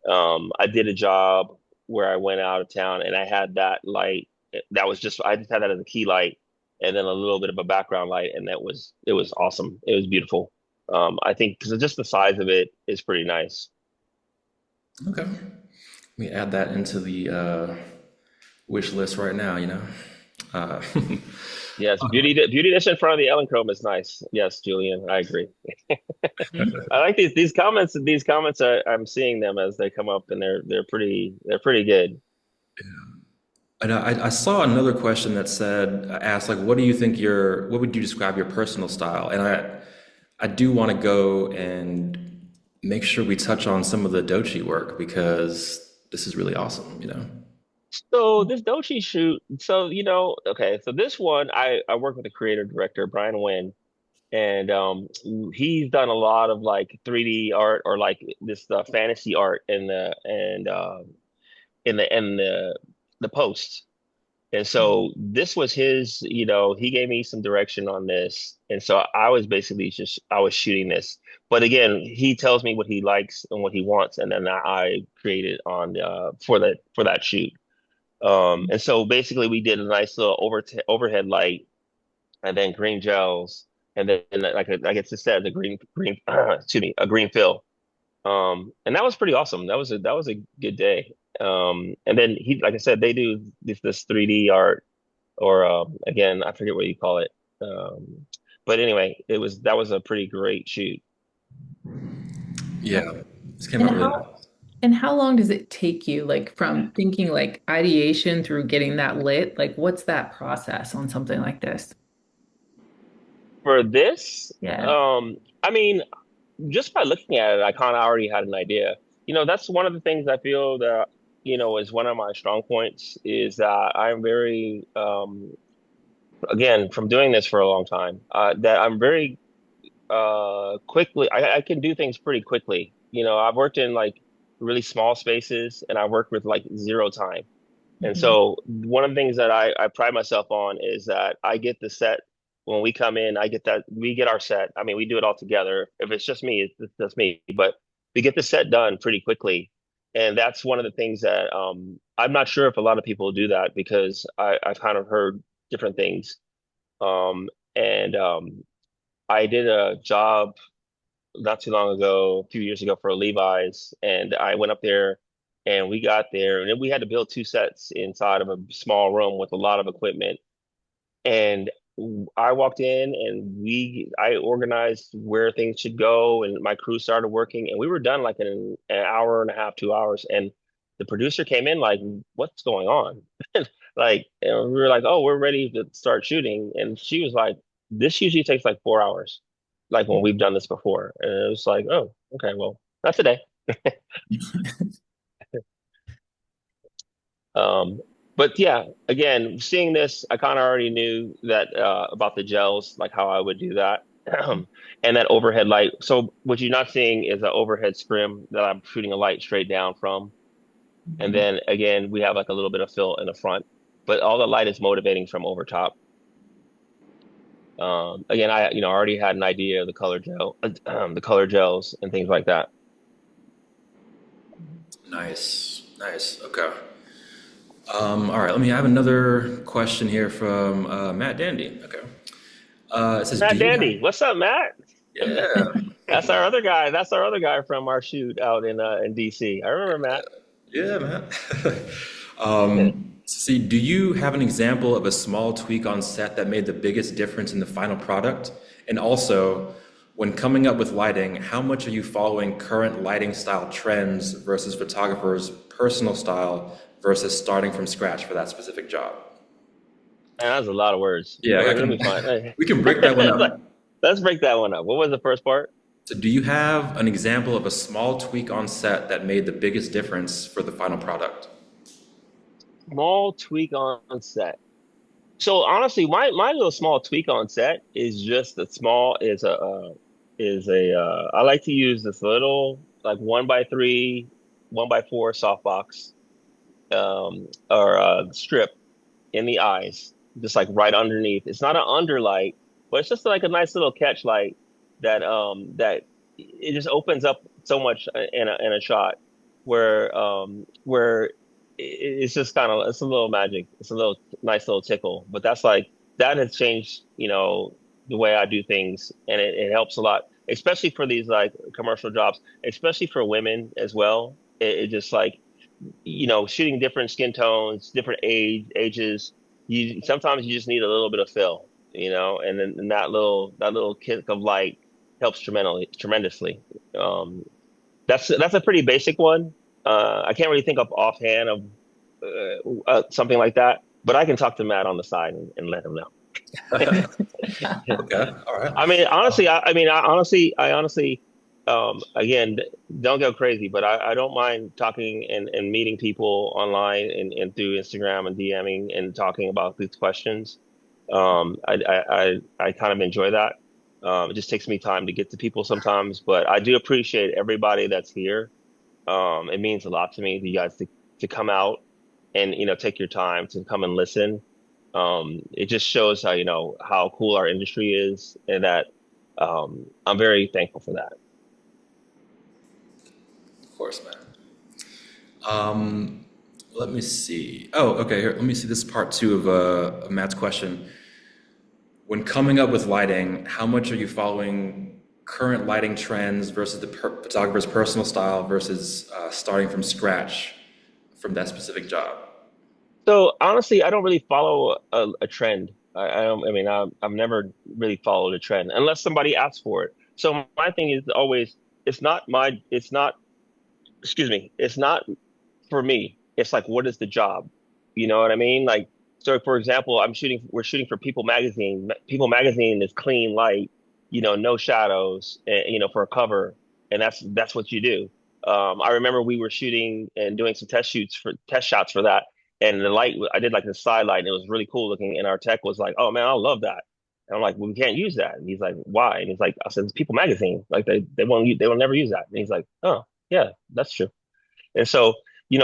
I did a job where I went out of town and I had that light. I just had that as a key light and then a little bit of a background light, and it was awesome. It was beautiful. I think because just the size of it is pretty nice. Okay. Let me add that into the wish list right now, you know? Uh, Yes, beauty dish in front of the Ellen Chrome is nice. Yes, Julian, I agree. I like these comments. These comments I'm seeing them as they come up, and they're pretty good. and I saw another question that asked like, what would you describe your personal style? And I do want to go and make sure we touch on some of the Dochi work because this is really awesome, you know? So this Dochi shoot, so okay, so this one I work with the creative director Brian Wynn, and he's done a lot of like 3D art or like this fantasy art in the post. And so this was he gave me some direction on this. And so I was basically I was shooting this. But again, he tells me what he likes and what he wants, and then I create it on for that shoot. And so basically we did a nice little overhead light and then green gels and then like it's just said the green excuse me, a green fill. And that was pretty awesome. That was a good day. And then he, like I said, they do this 3D art or again, I forget what you call it. Um, but anyway, that was a pretty great shoot. Yeah, this came And out really how nice. and how long does it take you, like from thinking like ideation through getting that lit? Like, what's that process on something like this? For this, Yeah. I mean, just by looking at it, I kind of already had an idea. That's one of the things I feel that, is one of my strong points is that I'm very, again, from doing this for a long time, that I'm very quickly, I can do things pretty quickly. I've worked in like really small spaces and I work with like zero time. And Mhm. so one of the things that I pride myself on is that I get the set when we come in, we get our set. I mean, we do it all together. If it's just me, it's just me, but we get the set done pretty quickly. And that's one of the things that I'm not sure if a lot of people do that because I've kind of heard different things. And I did a job not too long ago, a few years ago for Levi's, and I went up there and we got there and then we had to build two sets inside of a small room with a lot of equipment. And I walked in and I organized where things should go and my crew started working and we were done like in an hour and a half, 2 hours. And the producer came in like, what's going on? Like, and we were like, oh, we're ready to start shooting. And she was like, this usually takes like 4 hours, like when we've done this before. And it was like, oh, okay, well, not today. Um, but yeah, again, seeing this, I kind of already knew that about the gels, like how I would do that. And that overhead light. So what you're not seeing is an overhead scrim that I'm shooting a light straight down from. And Mhm. then again, we have like a little bit of fill in the front, but all the light is motivating from over top. Again, I already had an idea of the color gels and things like that. Nice, nice. Okay. All right. I have another question here from Matt Dandy. Okay. It says, "Do Matt you have?" Dandy, what's up, Matt? Yeah, That's our other guy. That's our other guy from our shoot out in DC. I remember Matt. yeah, Matt. See, do you have an example of a small tweak on set that made the biggest difference in the final product? And also, when coming up with lighting, how much are you following current lighting style trends versus photographers' personal style versus starting from scratch for that specific job? Man, that was a lot of words. Yeah, I Let me can. find. We can break that one up. Let's break that one up. What was the first part? So, do you have an example of a small tweak on set that made the biggest difference for the final product? Small tweak on set. So honestly, my little small tweak on set is just a small is a I like to use this little like 1x3, 1x4 softbox or strip in the eyes, just like right underneath. It's not an underlight, but it's just like a nice little catch light that it just opens up so much in a shot where it's just kind of it's a little magic. It's a little nice little tickle. But that has changed, the way I do things, and it helps a lot, especially for these like commercial jobs, especially for women as well. It just like shooting different skin tones, different ages. You sometimes you just need a little bit of fill, and then and that little kick of light helps tremendously. Um, that's a pretty basic one. I can't really think of offhand of something like that, but I can talk to Matt on the side and let him know. Okay, all right. I mean, honestly, I honestly, again, don't go crazy, but I don't mind talking and meeting people online and through Instagram and DMing and talking about these questions. I kind of enjoy that. It just takes me time to get to people sometimes, but I do appreciate everybody that's here. It means a lot to me, you guys to come out and take your time to come and listen. It just shows how cool our industry is, and that I'm very thankful for that. Of course, man. Let me see. Oh, okay. Here, let me see. This is part two of Matt's question. When coming up with lighting, how much are you following current lighting trends versus the photographer's personal style versus starting from scratch from that specific job? So honestly, I don't really follow a trend. I don't. I mean, I've never really followed a trend unless somebody asks for it. So my thing is always, it's not my. It's not. Excuse me. It's not for me. It's like, what is the job? You know what I mean? Like, so for example, we're shooting for People Magazine. People Magazine is clean light, no shadows, for a cover, and that's what you do. I remember we were shooting and doing some test shots for that, and the light, I did like the side light, and it was really cool looking, and our tech was like, "Oh man, I love that." And I'm like, "Well, we can't use that." And he's like, "Why?" And he's like, "I said it's People Magazine. Like they will never use that." And he's like, "Oh, yeah, that's true." And so,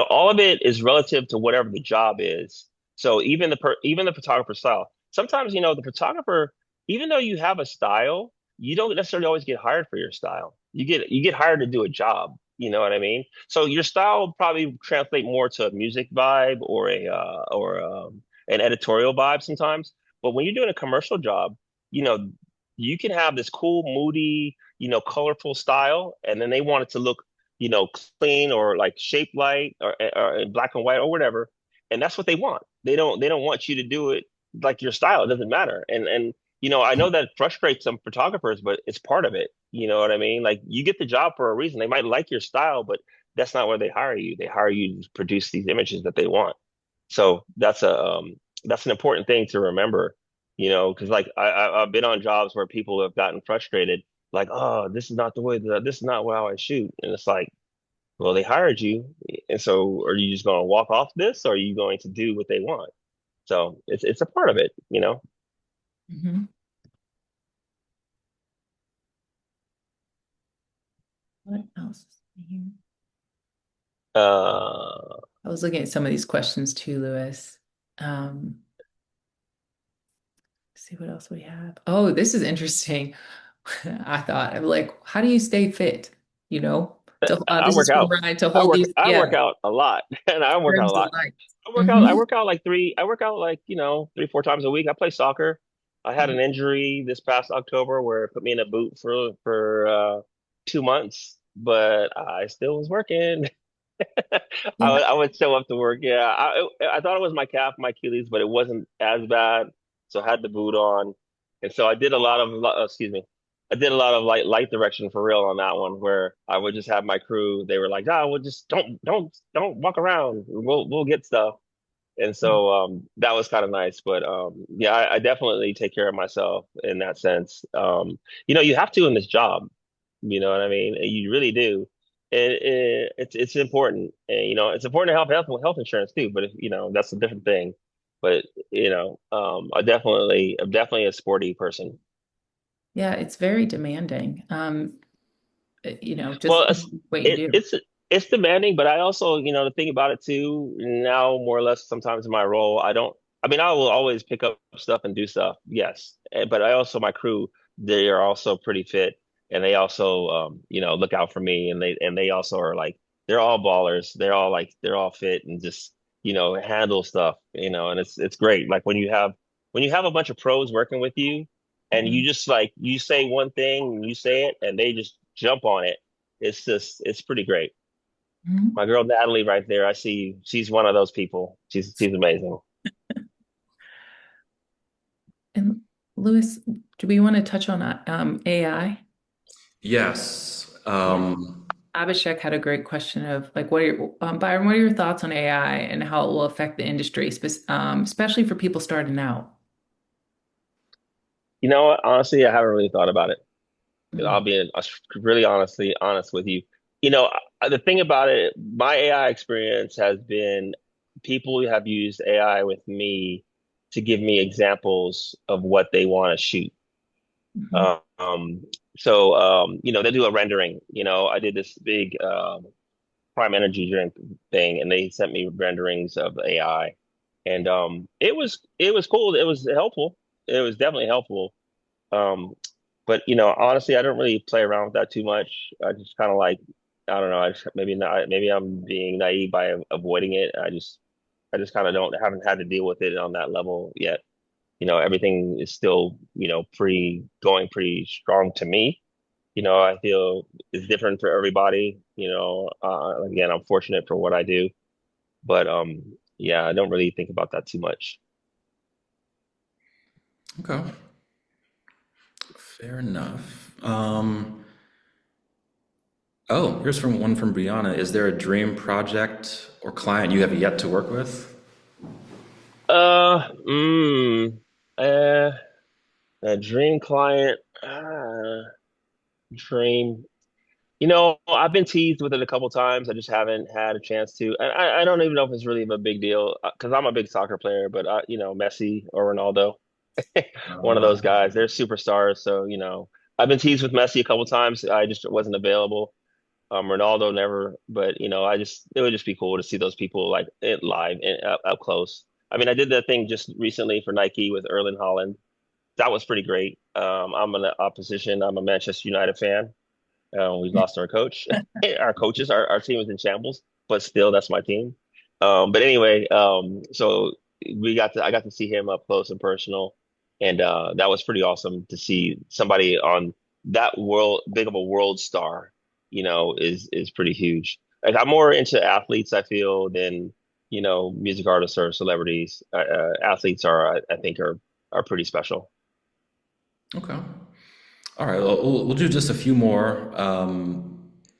all of it is relative to whatever the job is. So even the photographer style. Sometimes, the photographer, even though you have a style, you don't necessarily always get hired for your style. You get hired to do a job. You know what I mean? So your style will probably translate more to a music vibe or an editorial vibe sometimes. But when you're doing a commercial job, you know, you can have this cool, moody, colorful style, and then they want it to look clean or like shape light or in black and white or whatever. And that's what they want. They don't want you to do it like your style. It doesn't matter. And I know that frustrates some photographers, but it's part of it. You know what I mean? Like you get the job for a reason. They might like your style, but that's not where they hire you. They hire you to produce these images that they want. So that's an important thing to remember, because like I've been on jobs where people have gotten frustrated, like, oh, this is not how I shoot. And it's like, well, they hired you, and so are you just going to walk off this, or are you going to do what they want? So it's a part of it. Mhm. What else is here? Uh, I was looking at some of these questions too, Lewis. Um, see what else we have. Oh, this is interesting. I thought, I'm like, how do you stay fit? You know, I this is work from out. Brian to hold these, I yeah, work out a lot, and I work out a terms of lot. life. I Hmm. work out I work out like, 3, 4 times a week. I play soccer. I had an injury this past October where it put me in a boot for 2 months, but I still was working. Yeah. I would show up to work. Yeah, I thought it was my calf, my Achilles, but it wasn't as bad. So I had the boot on, and so I did a lot of excuse me, I did a lot of light direction for real on that one, where I would just have my crew. They were like, "Ah, well, just don't walk around. We'll get stuff." And so that was kind of nice. But yeah, I definitely take care of myself in that sense. You have to in this job. You know what I mean? You really do. It's important. And, it's important to have health insurance too. But if, that's a different thing. But I'm definitely a sporty person. Yeah, it's very demanding. Just Well, what you it do. it's it's demanding, but I also, the thing about it too, now more or less sometimes in my role, I don't. I mean, I will always pick up stuff and do stuff, yes, but I also my crew, they are also pretty fit, and they also, look out for me, and they also are like they're all ballers, they're all fit and just handle stuff, and it's great. Like when you have a bunch of pros working with you and Mhm. you just like you say one thing and you say it and they just jump on it. It's pretty great. Mhm. My girl Natalie right there, I see she's one of those people. She's amazing. And Lewis, do we want to touch on AI? Yes. Yeah. Abhishek had a great question of like, Byron, what are your thoughts on AI and how it will affect the industry, especially for people starting out? You know what? Honestly, I haven't really thought about it. I'll Mm. be really honest with you. The thing about it, my AI experience has been people have used AI with me to give me examples of what they want to shoot. Mhm. Um, so they do a rendering. I did this big prime energy drink thing, and they sent me renderings of AI, and it was cool. It was helpful. It was definitely helpful. Um, but honestly, I don't really play around with that too much. I just kind of like I don't know. Maybe not. Maybe I'm being naive by avoiding it. I just kind of don't haven't had to deal with it on that level yet. Everything is still, pretty going pretty strong to me. I feel it's different for everybody. Again, I'm fortunate for what I do, but yeah, I don't really think about that too much. Okay, fair enough. Oh, here's from one from Brianna. Is there a dream project or client you have yet to work with? Uh, mm, uh, a dream client, dream. I've been teased with it a couple times. I just haven't had a chance to. And I don't even know if it's really a big deal because I'm a big soccer player, but Messi or Ronaldo, one of those guys, they're superstars. So, I've been teased with Messi a couple times. I just wasn't available. Ronaldo never, but it would just be cool to see those people like it live and up close. I mean, I did that thing just recently for Nike with Erling Haaland. That was pretty great. I'm an opposition. I'm a Manchester United fan. We lost our coach, our coaches, our team was in shambles, but still, that's my team. But anyway, so I got to see him up close and personal, and that was pretty awesome to see somebody on that world, big of a world star, is pretty huge. Like I'm more into athletes, I feel, than music artists or celebrities. Athletes I think, are pretty special. Okay. All right. Well, we'll do just a few more.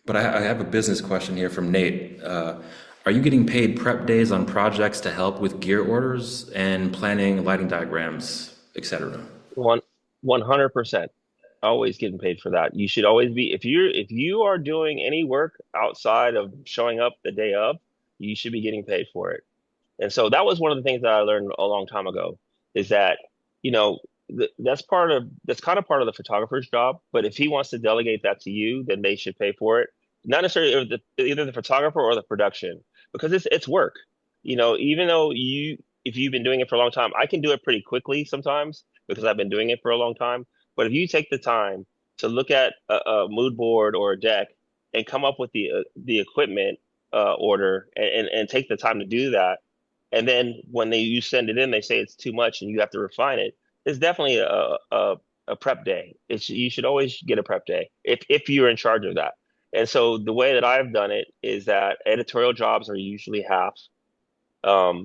But I have a business question here from Nate. Are you getting paid prep days on projects to help with gear orders and planning lighting diagrams, etc.? One 100%. Always getting paid for that. You should always be if you are doing any work outside of showing up the day of, you should be getting paid for it. And so that was one of the things that I learned a long time ago is that, that's kind of part of the photographer's job. But if he wants to delegate that to you, then they should pay for it. Not necessarily either the photographer or the production, because it's work. Even though if you've been doing it for a long time, I can do it pretty quickly sometimes because I've been doing it for a long time. But if you take the time to look at a mood board or a deck and come up with the equipment order and take the time to do that, and then when you send it in, they say it's too much and you have to refine it. It's definitely a prep day. You should always get a prep day if you're in charge of that. And so the way that I've done it is that editorial jobs are usually half,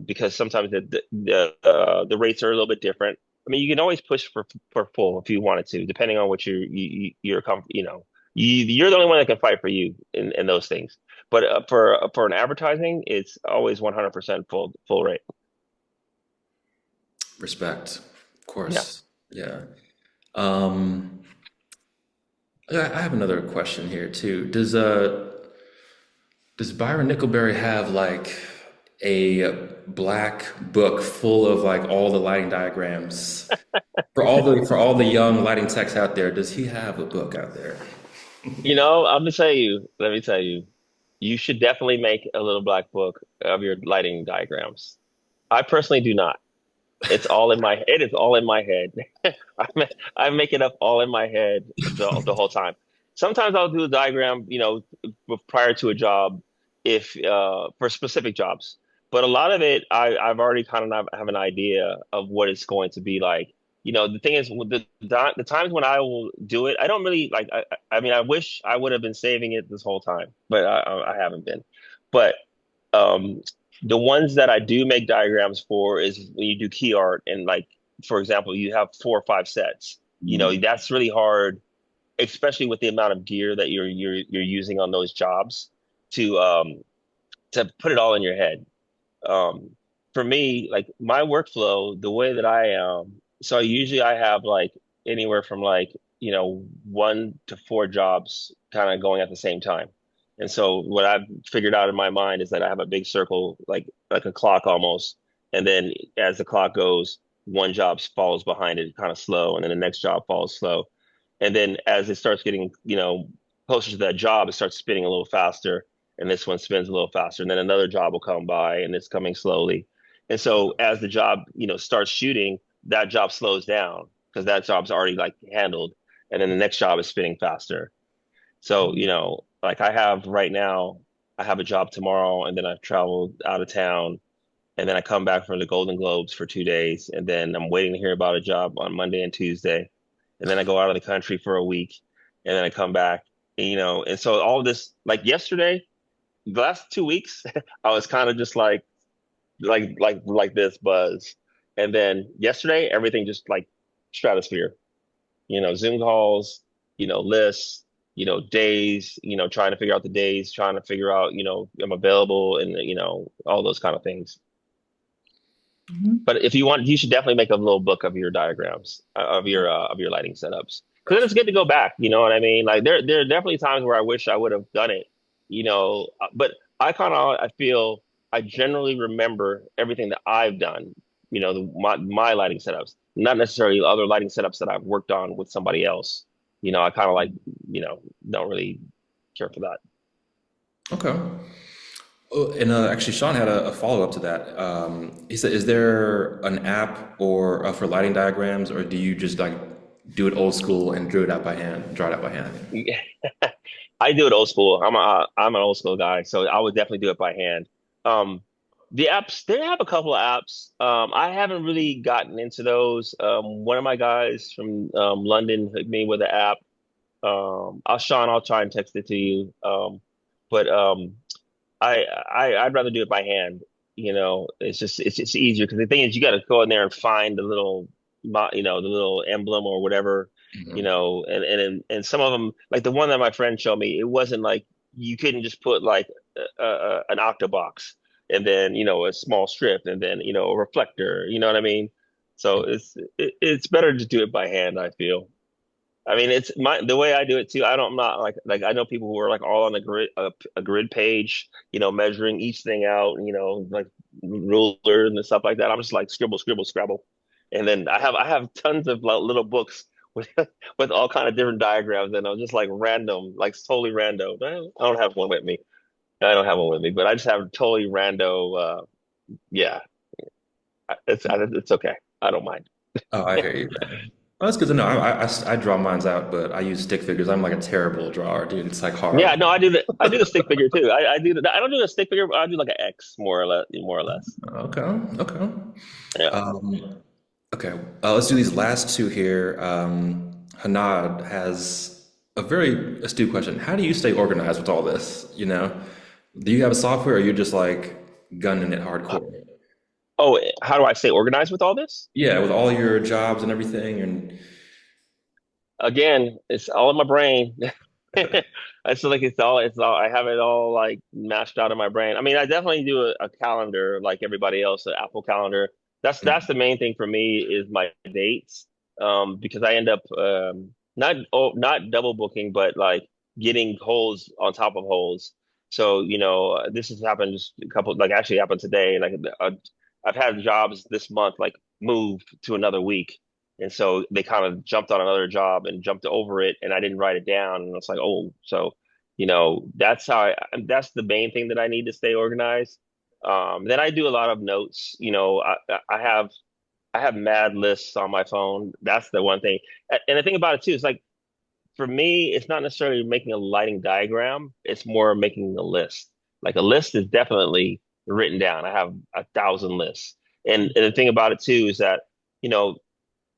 because sometimes the rates are a little bit different. I mean, you can always push for full if you wanted to, depending on what you're you're the only one that can fight for you in those things. But for an advertising, it's always 100% full rate. Respect, of Yeah. course. Yeah. Um, I have another question here too. Does Byron Nickleberry have like a black book full of like all the lighting diagrams for all the young lighting techs out there? Does he have a book out there? Let me tell you, you should definitely make a little black book of your lighting diagrams. I personally do not. It is all in my head. I make it up all in my head the whole time. Sometimes I'll do a diagram, prior to a job if for specific jobs. But a lot of it, I've already kind of have an idea of what it's going to be like. The thing is, with the times when I will do it, I don't really like. I mean, I wish I would have been saving it this whole time, but I haven't been. But um, the ones that I do make diagrams for is when you do key art and like, for example, you have 4 or 5 sets. That's really hard, especially with the amount of gear that you're using on those jobs to put it all in your head. Um, for me, like my workflow, the way that I am, so usually I have like anywhere from like, 1 to 4 jobs kind of going at the same time. And so what I've figured out in my mind is that I have a big circle, like a clock almost. And then as the clock goes, one job follows behind it kind of slow, and then the next job follows slow. And then as it starts getting, closer to that job, it starts spinning a little faster, and this one spins a little faster, and then another job will come by, and it's coming slowly. And so as the job, starts shooting, that job slows down because that job's already like handled, and then the next job is spinning faster. So, Like I have right now, I have a job tomorrow, and then I've traveled out of town, and then I come back from the Golden Globes for 2 days, and then I'm waiting to hear about a job on Monday and Tuesday, and then I go out of the country for a week, and then I come back, and so all of this, like yesterday, the last 2 weeks, I was kind of just like this buzz, and then yesterday, everything just like stratosphere, Zoom calls, lists, days, trying to figure out the days, trying to figure out, I'm available and, all those kind of things. Mhm. But if you want, you should definitely make a little book of your diagrams, of your lighting setups. Because then it's good to go back, you know what I mean? Like there are definitely times where I wish I would have done it, but I feel I generally remember everything that I've done, my lighting setups, not necessarily other lighting setups that I've worked on with somebody else. I kind of like, don't really care for that. Okay. Oh, and actually, Sean had a follow-up to that. He said, "Is there an app or for lighting diagrams, or do you just like do it old school and draw it out by hand?" I do it old school. I'm an old school guy, so I would definitely do it by hand. Um, the apps, they have a couple of apps. I haven't really gotten into those. One of my guys from London hooked me with an app. Sean, I'll try and text it to you. But I'd rather do it by hand. It's just easier because the thing is, you got to go in there and find the little, the little emblem or whatever, Mhm. and some of them, like the one that my friend showed me, it wasn't like you couldn't just put like an octabox and then a small strip and then a reflector. You know what I mean? So it's better to do it by hand, I feel. I mean, it's the way I do it too. I'm not like I know people who are like all on a grid page, measuring each thing out, like ruler and stuff like that. I'm just like scribble, scribble, scrabble, and then I have tons of like, little books with with all kind of different diagrams, and I'm just like random, like totally random. I don't have one with me. I don't have one with me, but I just have totally random. Yeah, it's okay. I don't mind. Oh, I hear you, man. Oh, that's good to know. I draw mines out, but I use stick figures. I'm like a terrible drawer, dude. It's like Yeah, hard. no, I do the stick figure too. I do the I don't do a stick figure, but I do like an X more or less, more or less. Okay, okay. Yeah. Um, okay, let's do these last two here. Hanad has a very astute question. How do you stay organized with all this? Do you have a software or you're just like gunning it hardcore? Oh, how do I stay organized with all this? Yeah, with all your jobs and everything, and Again, it's all in my brain. I feel like it's all I have it all like mashed out in my brain. I mean, I definitely do a calendar like everybody else, an Apple calendar. That's the main thing for me is my dates. Because I end up not double booking, but like getting holes on top of holes. So, this has happened just a couple like actually happened today. Like I've had jobs this month like move to another week. And so they kind of jumped on another job and jumped over it, and I didn't write it down. And it's like, oh, so that's the main thing that I need to stay organized. Then I do a lot of notes. I have mad lists on my phone. That's the one thing. And the thing about it too is like for me, it's not necessarily making a lighting diagram. It's more making a list. Like a list is definitely written down. I have 1,000 lists. And the thing about it too is that, you know,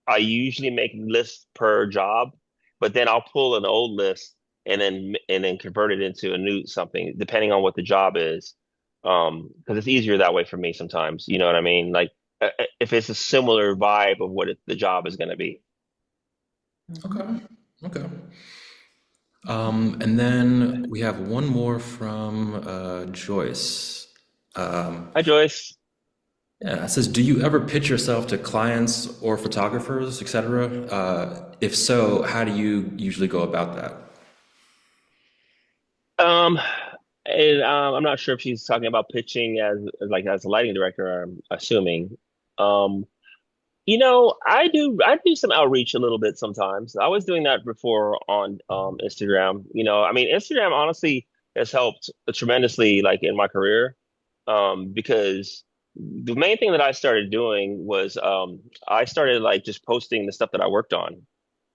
I usually make lists per job, but then I'll pull an old list and then convert it into a new something, depending on what the job is. Because it's easier that way for me sometimes. You know what I mean? Like if it's a similar vibe of what the job is going to be. okay, okay. And then we have one more from Joyce. Hi, Joyce. Yeah, it says, do you ever pitch yourself to clients or photographers, etc.? If so, how do you usually go about that? Um, I'm not sure if she's talking about pitching as a lighting director. I'm assuming. Um, I do some outreach a little bit sometimes. I was doing that before on Instagram. I mean, Instagram honestly has helped tremendously, like in my career, because the main thing that I started doing was I started like just posting the stuff that I worked on.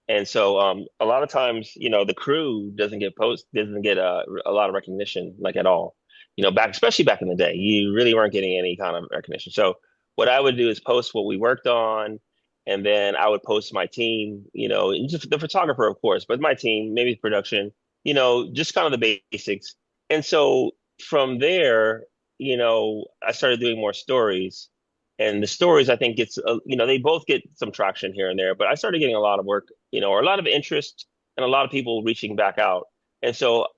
And so a lot of times, the crew doesn't get a lot of recognition like at all. Especially back in the day, you really weren't getting any kind of recognition. So what I would do is post what we worked on, and then I would post my team, and just the photographer, of course, but my team, maybe production, just kind of the basics. And so from there, I started doing more stories. And the stories, I think, they both get some traction here and there, but I started getting a lot of work, or a lot of interest and a lot of people reaching back out. And so,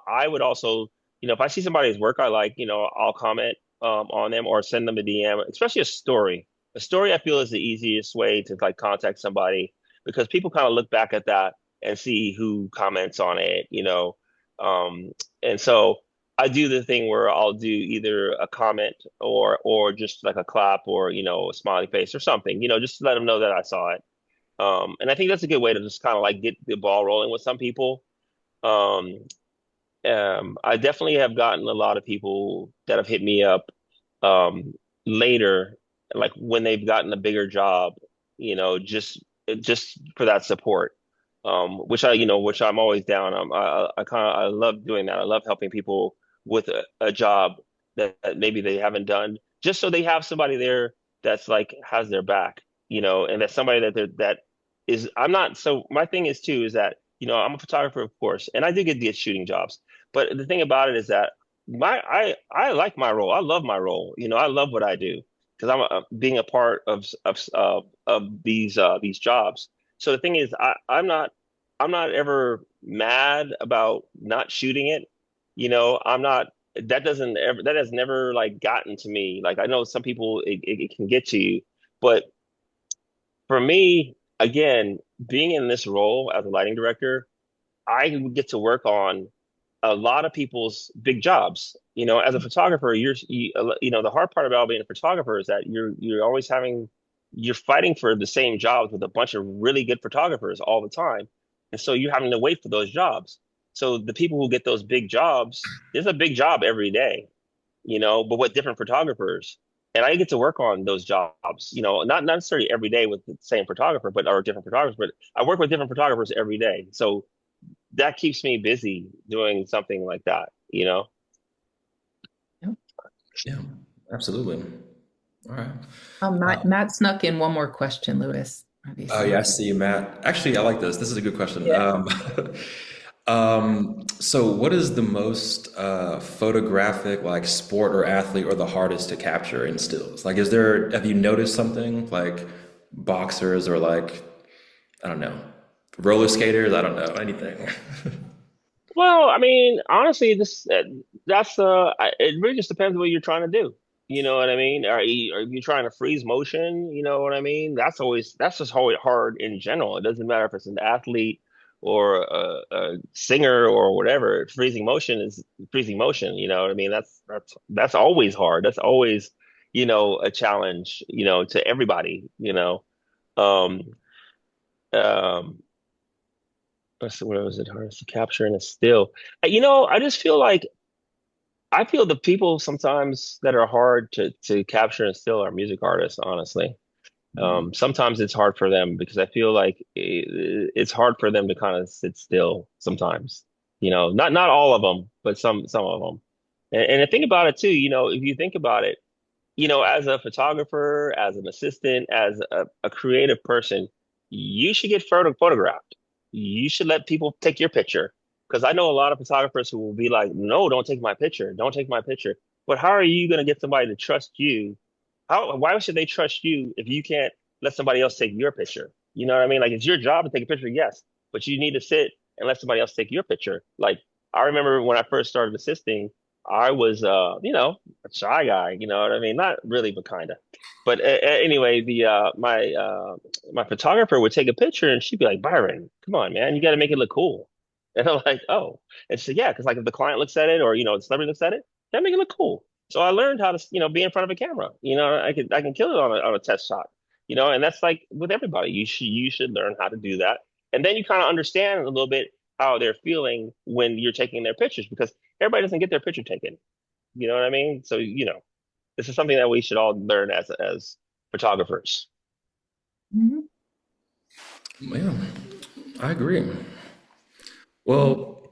I would also, if I see somebody's work I like, I'll comment on them or send them a DM, especially a story. A story I feel is the easiest way to like contact somebody because people kind of look back at that and see who comments on it, and so I do the thing where I'll do either a comment or just like a clap or a smiley face or something, just to let them know that I saw it. And I think that's a good way to just kind of like get the ball rolling with some people. Um, I definitely have gotten a lot of people that have hit me up um, later, like when they've gotten a bigger job, just for that support. Which I'm always down. I kind of I love doing that. I love helping people with a job that maybe they haven't done, just so they have somebody there that's like has their back, and that's somebody that is. I'm not. So my thing is too is that I'm a photographer, of course, and I do get shooting jobs. But the thing about it is that I like my role. I love my role. I love what I do because being a part of these jobs. So the thing is, I'm not ever mad about not shooting it. I'm not. That has never like gotten to me. Like I know some people it can get to you, but for me, again, being in this role as a lighting director, I get to work on a lot of people's big jobs. As a photographer, the hard part about being a photographer is that you're fighting for the same jobs with a bunch of really good photographers all the time, and so you're having to wait for those jobs. So the people who get those big jobs, there's a big job every day, but with different photographers. And I get to work on those jobs, not necessarily every day with the same photographer, or different photographers, but I work with different photographers every day. So that keeps me busy doing something like that. Yeah. Yeah, absolutely. All right. Matt snuck in one more question, Lewis. Have you Oh seen? yeah, I see you, Matt. Actually, I like this. This is a good question. Yeah. So what is the most photographic, like sport or athlete, or the hardest to capture in stills? Like, have you noticed something like boxers or like, I don't know, roller skaters? I don't know, anything. Well, I mean, honestly, it really just depends what you're trying to do. You know what I mean? Are you trying to freeze motion? You know what I mean? That's just always hard in general. It doesn't matter if it's an athlete or a singer or whatever. Freezing motion is freezing motion. You know what I mean? That's always hard. That's always, a challenge, to everybody, Um, um, what was it hardest to capture in a still? I just feel like I feel the people sometimes that are hard to capture and still are music artists, honestly. Sometimes it's hard for them because I feel like it's hard for them to kind of sit still sometimes. Not all of them, but some of them. And the thing about it too, if you think about it, as a photographer, as an assistant, as a creative person, you should get photographed. You should let people take your picture. Because I know a lot of photographers who will be like, no, don't take my picture. Don't take my picture. But how are you going to get somebody to trust you? Why should they trust you if you can't let somebody else take your picture? You know what I mean? Like it's your job to take a picture, yes, but you need to sit and let somebody else take your picture. Like I remember when I first started assisting, I was, a shy guy. You know what I mean? Not really, but kind of. But anyway, the my photographer would take a picture and she'd be like, Byron, come on, man, you got to make it look cool. And I'm like, oh, and she said, yeah, because like if the client looks at it or the celebrity looks at it, that make it look cool. So I learned how to be in front of a camera. I can kill it on a test shot. And that's like with everybody. You should learn how to do that, and then you kind of understand a little bit how they're feeling when you're taking their pictures because everybody doesn't get their picture taken. You know what I mean? So this is something that we should all learn as photographers. Mhm. Yeah. I agree. Well,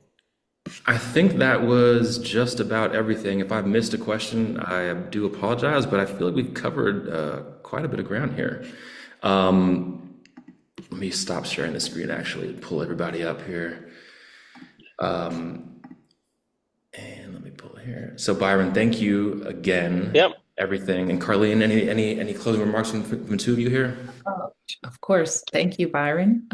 I think that was just about everything. If I've missed a question, I do apologize, but I feel like we've covered quite a bit of ground here. Let me stop sharing the screen actually to pull everybody up here. And let me pull it here. So Byron, thank you again, Yep. everything. And Carleen, any closing remarks from the two of you here? Oh, of course. Thank you, Byron.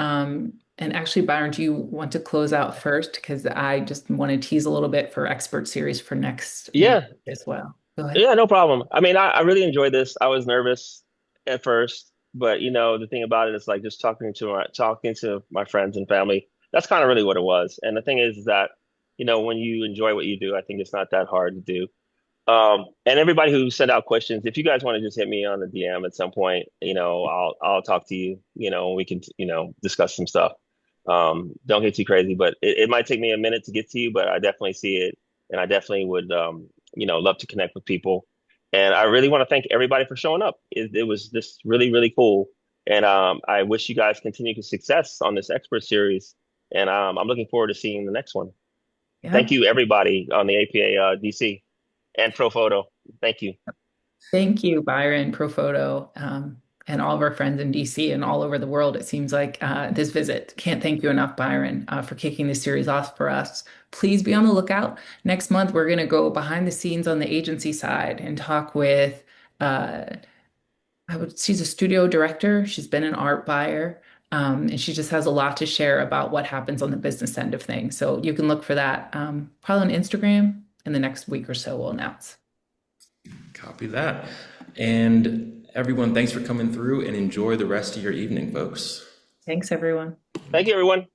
And actually, Byron, do you want to close out first? Because I just want to tease a little bit for expert series for next week Yeah. as well. Go ahead. Yeah, no problem. I mean, I really enjoyed this. I was nervous at first, but the thing about it is like just talking to my friends and family. That's kind of really what it was. And the thing is that, when you enjoy what you do, I think it's not that hard to do. And everybody who sent out questions, if you guys want to just hit me on the DM at some point, I'll talk to you, and we can, discuss some stuff. Don't get too crazy, but it might take me a minute to get to you, but I definitely see it, and I definitely would, love to connect with people. And I really want to thank everybody for showing up. It was just really, really cool, and I wish you guys continued success on this expert series. And I'm looking forward to seeing the next one. Thank Yep. you, everybody on the APA DC and Profoto. Thank you. Thank you, Byron, Profoto, and all of our friends in DC and all over the world. It seems like this visit. Can't thank you enough, Byron, for kicking this series off for us. Please be on the lookout. Next month, we're going to go behind the scenes on the agency side and talk with, uh, she's a studio director. She's been an art buyer. And she just has a lot to share about what happens on the business end of things. So you can look for that probably on Instagram in the next week or so, we'll announce. Copy that. And everyone, thanks for coming through and enjoy the rest of your evening, folks. Thanks, everyone. Thank you, everyone.